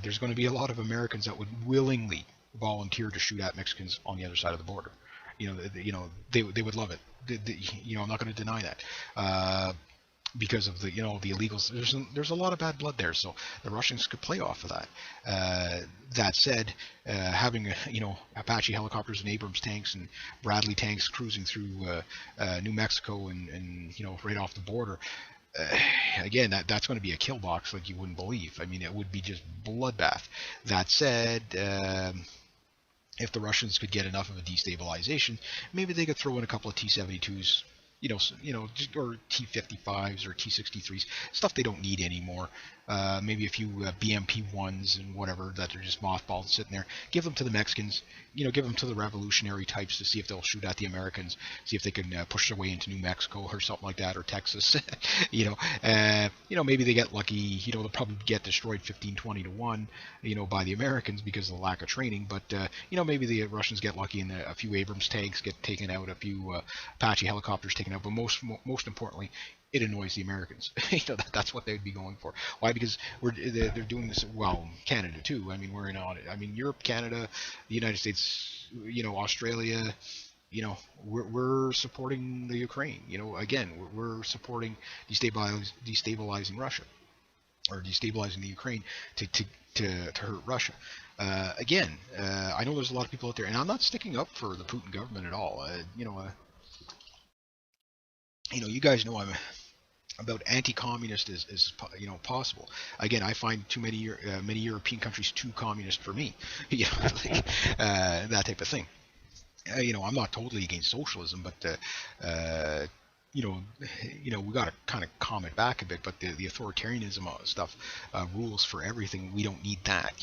There's going to be a lot of Americans that would willingly volunteer to shoot at Mexicans on the other side of the border. They would love it. I'm not going to deny that. Because of the the illegals. There's a lot of bad blood there, so the Russians could play off of that. That said, having Apache helicopters and Abrams tanks and Bradley tanks cruising through New Mexico and right off the border, again, that's going to be a kill box like you wouldn't believe. I mean, it would be just bloodbath. That said, if the Russians could get enough of a destabilization, maybe they could throw in a couple of T-72s, or T-55s or T-63s, stuff they don't need anymore. Maybe a few BMP-1s and whatever that are just mothballed sitting there. Give them to the Mexicans, give them to the revolutionary types to see if they'll shoot at the Americans, see if they can push their way into New Mexico or something like that, or Texas. Maybe they get lucky. They'll probably get destroyed 15-20 to 1, by the Americans because of the lack of training. But maybe the Russians get lucky and a few Abrams tanks get taken out, a few Apache helicopters taken out. But most importantly, it annoys the Americans. That's what they'd be going for. Why? Because they're doing this. Well, Canada too. I mean, we're in on it. I mean, Europe, Canada, the United States, Australia. We're supporting the Ukraine. Again, we're supporting destabilizing Russia, or destabilizing the Ukraine to hurt Russia. Again, I know there's a lot of people out there, and I'm not sticking up for the Putin government at all. You guys know I'm about anti-communist as possible. Again, I find too many European countries too communist for me. That type of thing. I'm not totally against socialism, but we got to kind of calm it back a bit. But the authoritarianism stuff, rules for everything. We don't need that.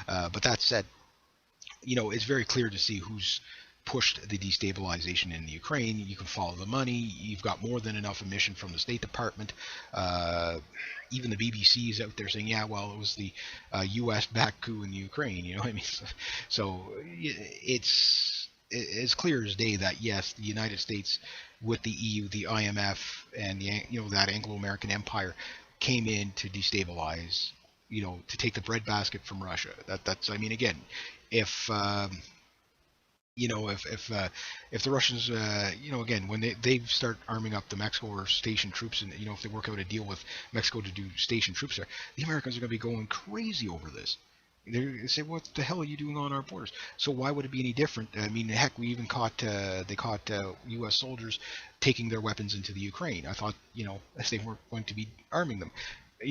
But that said, it's very clear to see who's pushed the destabilization in the Ukraine. You can follow the money. You've got more than enough admission from the State Department. Even the BBC is out there saying, yeah, well, it was the U.S.-backed coup in the Ukraine. You know what I mean? So it's clear as day that, yes, the United States with the EU, the IMF, and that Anglo-American empire came in to destabilize, to take the breadbasket from Russia. That's, I mean, again, if if the Russians, again, when they start arming up the Mexico or station troops, and if they work out a deal with Mexico to do station troops there, the Americans are going to be going crazy over this. They say, "What the hell are you doing on our borders?" So why would it be any different? I mean, heck, we even caught U.S. soldiers taking their weapons into the Ukraine. I thought, they weren't going to be arming them.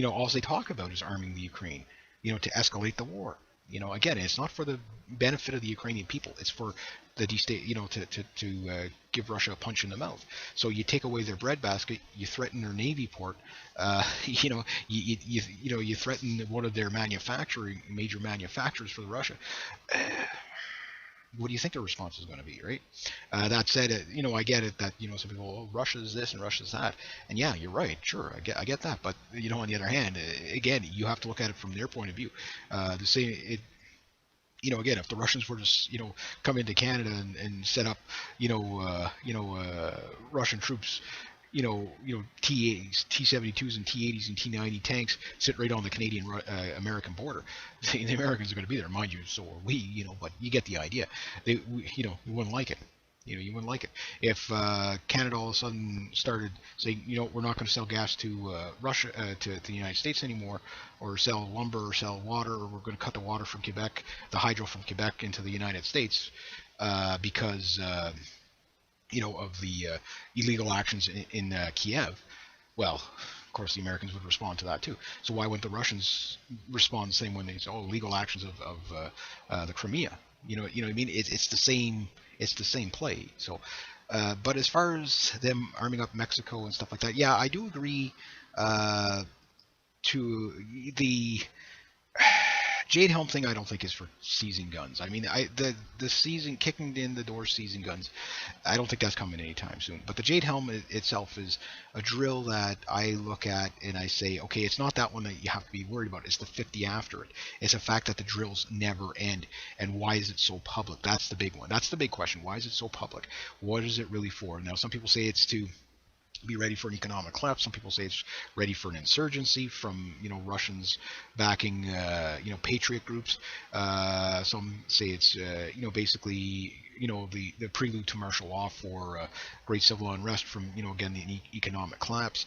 All they talk about is arming the Ukraine, to escalate the war. Again, it's not for the benefit of the Ukrainian people. It's for the to give Russia a punch in the mouth. So you take away their breadbasket, you threaten their navy port, you threaten one of their major manufacturers for Russia. What do you think the response is going to be, right? That said, I get it that some people, oh, Russia's this and Russia's that, and yeah, you're right, sure, I get that, but on the other hand, again, you have to look at it from their point of view. The same, again, if the Russians were to, come into Canada and set up, Russian troops, T-80s, T-72s, and T-80s and T-90 tanks sit right on the Canadian-American border. The Americans are going to be there, mind you. So are we, but you get the idea. We wouldn't like it. You wouldn't like it if Canada all of a sudden started saying, we're not going to sell gas to Russia, to the United States anymore, or sell lumber, or sell water, or we're going to cut the water from Quebec, the hydro from Quebec into the United States, because of the illegal actions in Kiev. Well, of course, the Americans would respond to that too. So why wouldn't the Russians respond the same when they say, "Oh, illegal actions of the Crimea"? What I mean? It's the same. It's the same play. So, but as far as them arming up Mexico and stuff like that, yeah, I do agree. To the Jade Helm thing, I don't think is for seizing guns. I mean, the season kicking in the door seizing guns, I don't think that's coming anytime soon. But the Jade Helm itself is a drill that I look at and I say, okay, it's not that one that you have to be worried about. It's the 50 after it. It's the fact that the drills never end. And why is it so public? That's the big one. That's the big question. Why is it so public? What is it really for? Now, some people say it's to be ready for an economic collapse. Some people say it's ready for an insurgency from Russians backing patriot groups. Some say it's basically the prelude to martial law for great civil unrest from again the economic collapse.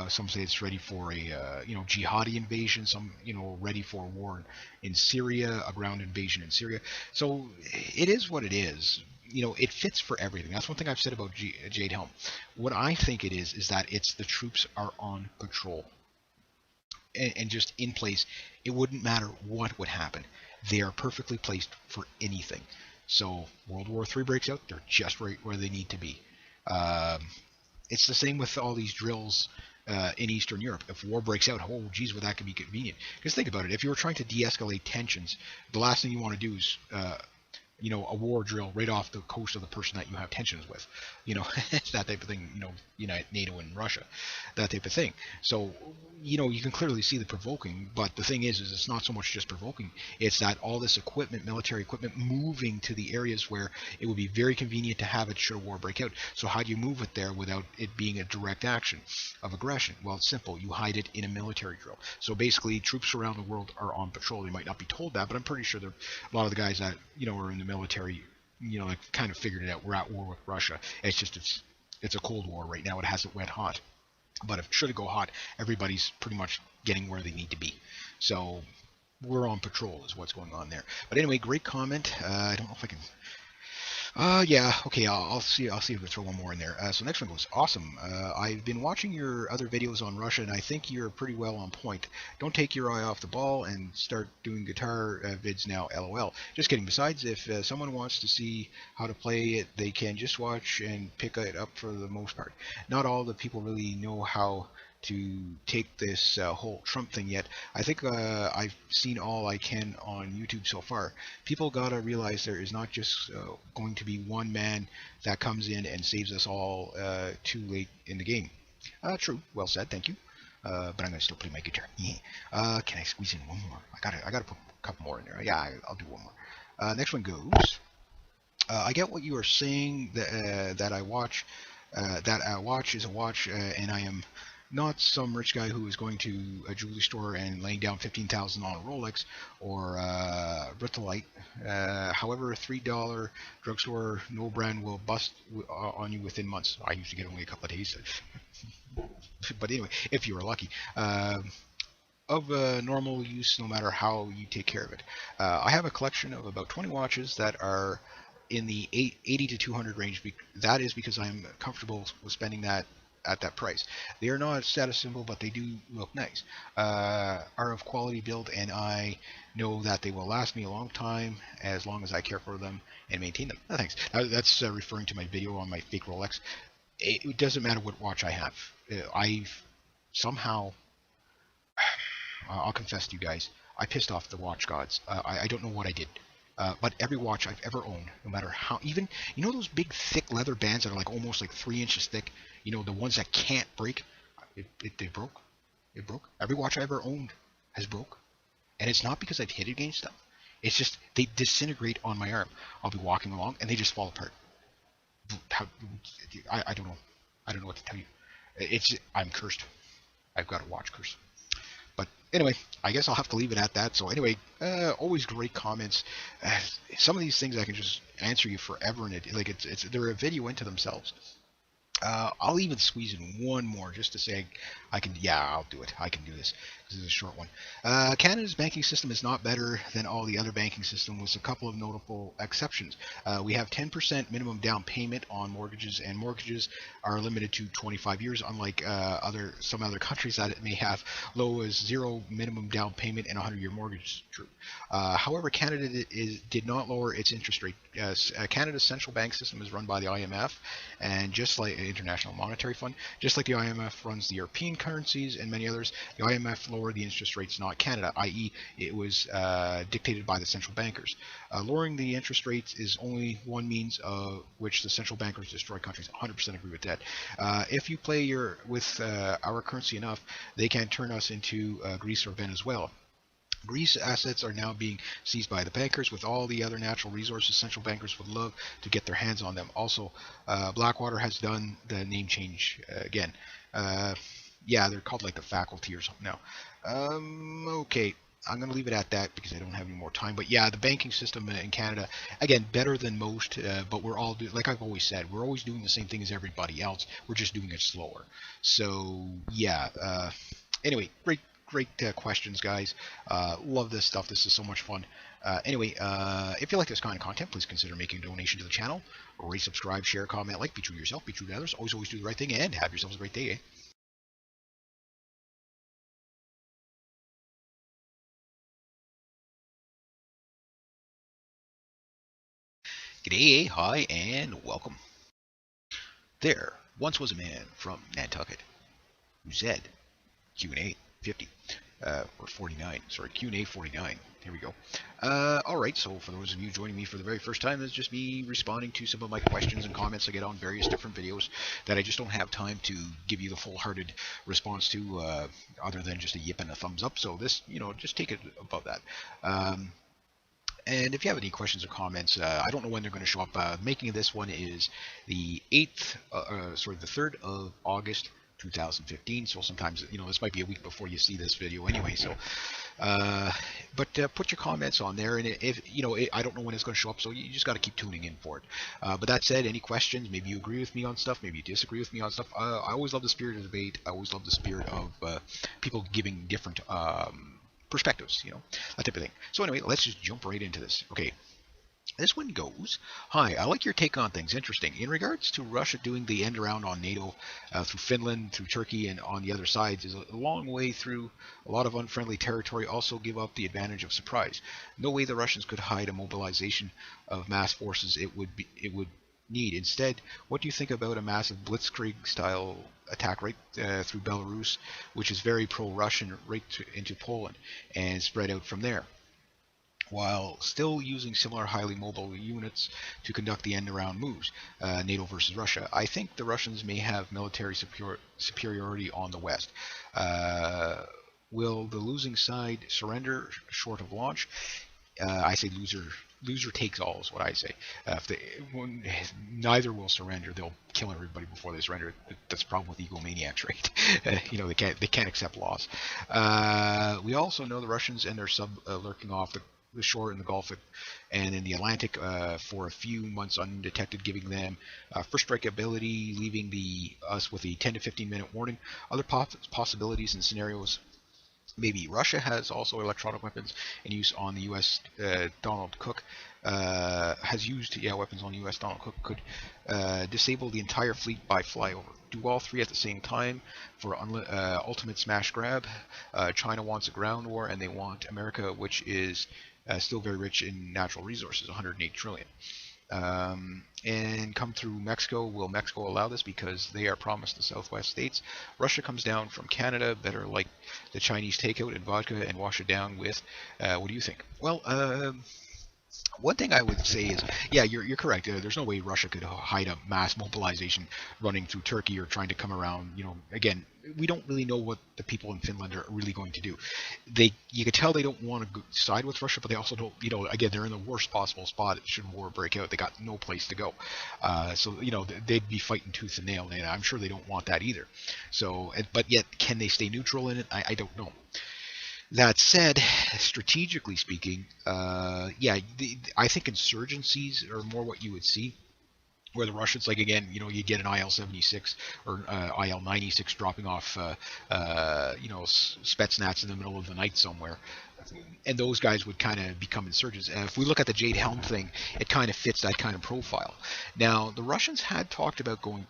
Some say it's ready for a jihadi invasion. Some ready for a war in Syria, a ground invasion in Syria. So it is what it is. It fits for everything. That's one thing I've said about Jade Helm. What I think it is that it's the troops are on patrol and just in place. It wouldn't matter what would happen. They are perfectly placed for anything. So World War III breaks out, they're just right where they need to be. Um, it's the same with all these drills in Eastern Europe. If war breaks out, oh geez, well that could be convenient. Because think about it, if you were trying to de-escalate tensions, the last thing you want to do is a war drill right off the coast of the person that you have tensions with. It's that type of thing, NATO and Russia, that type of thing. So, you can clearly see the provoking, but the thing is it's not so much just provoking, it's that all this equipment, military equipment, moving to the areas where it would be very convenient to have it should a war break out. So how do you move it there without it being a direct action of aggression? Well, it's simple. You hide it in a military drill. So basically, troops around the world are on patrol. They might not be told that, but I'm pretty sure a lot of the guys that are in the military, like kind of figured it out. We're at war with Russia. It's just it's a cold war right now. It hasn't went hot, but if should it go hot, everybody's pretty much getting where they need to be. So we're on patrol is what's going on there. But anyway, great comment. I don't know if I can. Yeah, okay, I'll see. I'll see if I throw one more in there. So next one goes awesome. I've been watching your other videos on Russia, and I think you're pretty well on point. Don't take your eye off the ball and start doing guitar vids now. LOL. Just kidding. Besides, if someone wants to see how to play it, they can just watch and pick it up for the most part. Not all the people really know how to take this whole Trump thing yet. I think I've seen all I can on YouTube so far. People gotta realize there is not just going to be one man that comes in and saves us all too late in the game. True, well said, thank you. But I'm gonna still play my guitar. Yeah. Can I squeeze in one more? I gotta put a couple more in there. Yeah, I'll do one more. Next one goes. I get what you are saying that I watch. That a watch is a watch, and I am not some rich guy who is going to a jewelry store and laying down 15,000 on a Rolex or Britolite. However, a $3 drugstore no brand will bust on you within months. I usually get only a couple of days, but anyway, if you were lucky. Of normal use, no matter how you take care of it. I have a collection of about 20 watches that are in the 80 to 200 range. That is because I'm comfortable with spending that at that price. They are not a status symbol, but they do look nice. Are of quality build, and I know that they will last me a long time as long as I care for them and maintain them. No, thanks. That's referring to my video on my fake Rolex. It doesn't matter what watch I have. I've somehow, I'll confess to you guys, I pissed off the watch gods. I don't know what I did. But every watch I've ever owned, no matter how, even those big thick leather bands that are like almost like 3 inches thick, the ones that can't break, they broke. It broke. Every watch I ever owned has broke, and it's not because I've hit it against stuff. It's just they disintegrate on my arm. I'll be walking along and they just fall apart. How, I don't know. I don't know what to tell you. I'm cursed. I've got a watch curse. But anyway, I guess I'll have to leave it at that. So anyway, always great comments. Some of these things I can just answer you forever, and they're a video into themselves. I'll even squeeze in one more just to say I can. Yeah, I'll do it. I can do this. This is a short one. Canada's banking system is not better than all the other banking systems, with a couple of notable exceptions. We have 10% minimum down payment on mortgages, and mortgages are limited to 25 years, unlike some other countries that may have low as zero minimum down payment and a 100-year mortgage. True. However, Canada did not lower its interest rate. Canada's central bank system is run by the IMF, and just like International Monetary Fund, just like the IMF runs the European currencies and many others, the IMF lowered the interest rates, not Canada, i.e. it was dictated by the central bankers. Lowering the interest rates is only one means of which the central bankers destroy countries. 100% agree with that. If you play with our currency enough, they can turn us into Greece or Venezuela. Greece assets are now being seized by the bankers. With all the other natural resources, central bankers would love to get their hands on them. Also, Blackwater has done the name change again. Yeah, they're called like the faculty or something now. Okay, I'm going to leave it at that because I don't have any more time. But yeah, the banking system in Canada, again, better than most, but we're all, like I've always said, we're always doing the same thing as everybody else. We're just doing it slower. So yeah, anyway, great questions, guys. Love this stuff. This is so much fun. Anyway, if you like this kind of content, please consider making a donation to the channel. Rate, subscribe, share, comment, like. Be true to yourself, be true to others. Always do the right thing, and have yourselves a great day. G'day, hi, and welcome. There once was a man from Nantucket who said, Q&A 50. Or 49, sorry, Q&A 49. Here we go. Alright, so for those of you joining me for the very first time, it's just me responding to some of my questions and comments I get on various different videos that I just don't have time to give you the full-hearted response to, other than just a yip and a thumbs up. So this, just take it above that. And if you have any questions or comments, I don't know when they're going to show up. Making of this one is the 3rd of August 2015. So sometimes, this might be a week before you see this video anyway. So, but put your comments on there, and if I don't know when it's going to show up, so you just got to keep tuning in for it. But that said, any questions? Maybe you agree with me on stuff, maybe you disagree with me on stuff. I always love the spirit of debate. I always love the spirit of people giving different perspectives, that type of thing. So anyway, let's just jump right into this. Okay. This one goes, hi, I like your take on things. Interesting. In regards to Russia doing the end around on NATO through Finland, through Turkey, and on the other sides is a long way through a lot of unfriendly territory. Also give up the advantage of surprise. No way the Russians could hide a mobilization of mass forces it would need. Instead, what do you think about a massive blitzkrieg style attack right through Belarus, which is very pro-Russian, right into Poland, and spread out from there, while still using similar highly mobile units to conduct the end-around moves, NATO versus Russia? I think the Russians may have military superiority on the West. Will the losing side surrender short of launch? I say loser takes all is what I say. Neither will surrender. They'll kill everybody before they surrender. That's the problem with egomaniacs, right? They can't accept loss. We also know the Russians and their sub lurking off the shore in the Gulf and in the Atlantic for a few months undetected, giving them first strike ability, leaving us with a 10 to 15 minute warning. Other possibilities and scenarios: maybe Russia has also electronic weapons in use on the U.S. Donald Cook has used weapons on the U.S. Donald Cook could disable the entire fleet by flyover. Do all three at the same time for ultimate smash grab. China wants a ground war, and they want America, which is still very rich in natural resources, 108 trillion. And come through Mexico. Will Mexico allow this because they are promised the Southwest states? Russia comes down from Canada, better like the Chinese takeout and vodka and wash it down with. What do you think? Well, One thing I would say is, yeah, you're correct. There's no way Russia could hide a mass mobilization running through Turkey or trying to come around. Again, we don't really know what the people in Finland are really going to do. You could tell they don't want to side with Russia, but they also don't. Again, they're in the worst possible spot should war break out. They got no place to go, so they'd be fighting tooth and nail, and I'm sure they don't want that either. So, but yet, can they stay neutral in it? I don't know. That said, strategically speaking, yeah, I think insurgencies are more what you would see. Where the Russians, like again, you get an IL-76 or IL-96 dropping off, Spetsnaz in the middle of the night somewhere, and those guys would kind of become insurgents. And if we look at the Jade Helm thing, it kind of fits that kind of profile. Now, the Russians had talked about going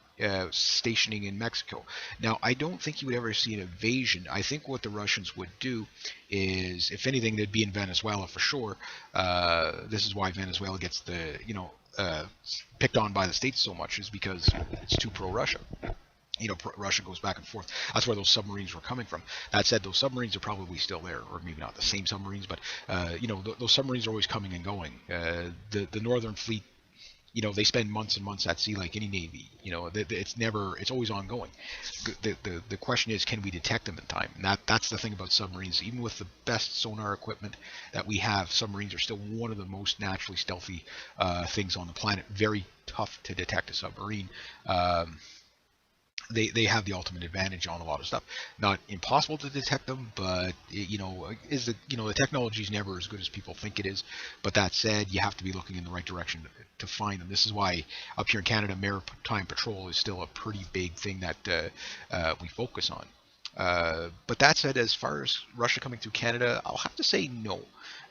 stationing in Mexico. Now, I don't think you would ever see an invasion. I think what the Russians would do is, if anything, they'd be in Venezuela for sure. This is why Venezuela gets picked on by the states so much, is because it's too pro-Russia. Russia goes back and forth. That's where those submarines were coming from. That said, those submarines are probably still there, or maybe not the same submarines, but those submarines are always coming and going. The Northern Fleet, they spend months and months at sea like any navy. It's always ongoing. The question is, can we detect them in time? And that's the thing about submarines. Even with the best sonar equipment that we have, submarines are still one of the most naturally stealthy things on the planet. Very tough to detect a submarine. They have the ultimate advantage on a lot of stuff. Not impossible to detect them, but the technology is never as good as people think it is. But that said, you have to be looking in the right direction to find them. This is why up here in Canada, maritime patrol is still a pretty big thing that we focus on. But that said, as far as Russia coming through Canada, I'll have to say no.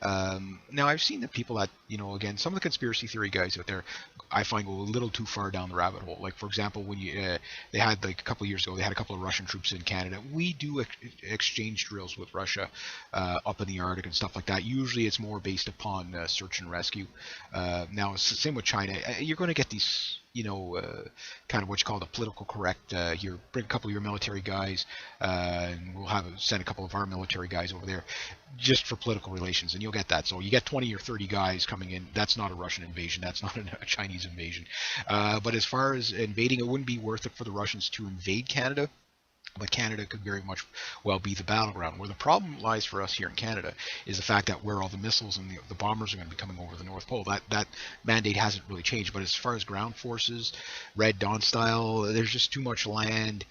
Now, I've seen the people that, again, some of the conspiracy theory guys out there, I find go a little too far down the rabbit hole. Like, for example, when they had, like, a couple of years ago, they had a couple of Russian troops in Canada. We do exchange drills with Russia up in the Arctic and stuff like that. Usually it's more based upon search and rescue. Now, it's the same with China. You're going to get these kind of what you call the political correct. You bring a couple of your military guys, and we'll send a couple of our military guys over there just for political relations, and you'll get that. So you get 20 or 30 guys coming in. That's not a Russian invasion. That's not a Chinese invasion. But as far as invading, it wouldn't be worth it for the Russians to invade Canada. But Canada could very much well be the battleground. Where the problem lies for us here in Canada is the fact that where all the missiles and the bombers are going to be coming over the North Pole. That mandate hasn't really changed. But as far as ground forces, Red Dawn style, there's just too much land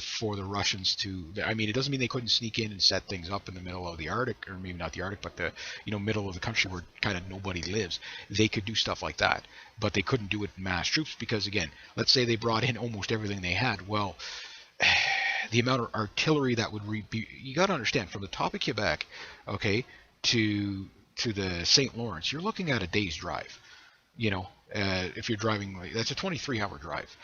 for the Russians to. I mean, it doesn't mean they couldn't sneak in and set things up in the middle of the Arctic, or maybe not the Arctic, but the middle of the country where kind of nobody lives. They could do stuff like that, but they couldn't do it in mass troops because, again, let's say they brought in almost everything they had. Well, the amount of artillery that would be, you got to understand, from the top of Quebec, okay, to the St. Lawrence, you're looking at a day's drive. If you're driving, that's a 23-hour drive.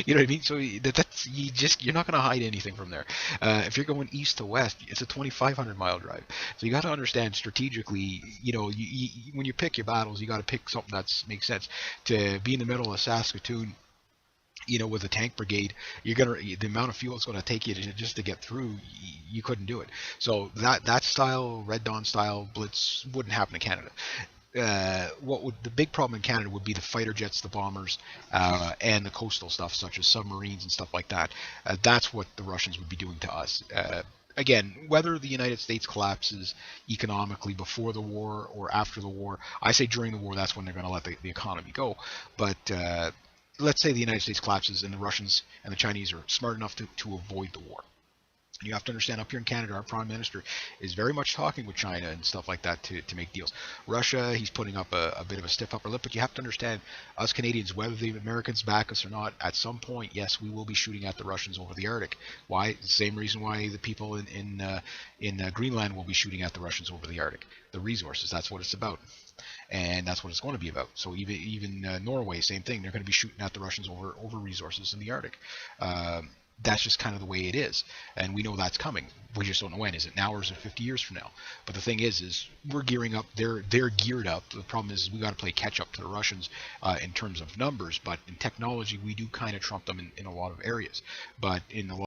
You know what I mean? So that's you're not going to hide anything from there. If you're going east to west, it's a 2,500-mile drive. So you got to understand strategically. When you pick your battles, you got to pick something that makes sense. To be in the middle of Saskatoon, with a tank brigade, the amount of fuel it's going to take you just to get through, you couldn't do it. So that style, Red Dawn style blitz wouldn't happen in Canada. The big problem in Canada would be the fighter jets, the bombers, and the coastal stuff such as submarines and stuff like that. That's what the Russians would be doing to us. Again, whether the United States collapses economically before the war or after the war, I say during the war, that's when they're going to let the economy go. But let's say the United States collapses and the Russians and the Chinese are smart enough to avoid the war. You have to understand, up here in Canada, our Prime Minister is very much talking with China and stuff like that to make deals. Russia, he's putting up a bit of a stiff upper lip, but you have to understand, us Canadians, whether the Americans back us or not, at some point, yes, we will be shooting at the Russians over the Arctic. Why? The same reason why the people in Greenland will be shooting at the Russians over the Arctic. The resources, that's what it's about. And that's what it's going to be about. So even Norway, same thing. They're going to be shooting at the Russians over resources in the Arctic. That's just kind of the way it is, and we know that's coming. We just don't know when. Is it now or is it 50 years from now? But the thing is we're gearing up. They're geared up. The problem is we got to play catch up to the Russians in terms of numbers, but in technology we do kind of trump them in a lot of areas. But in a lot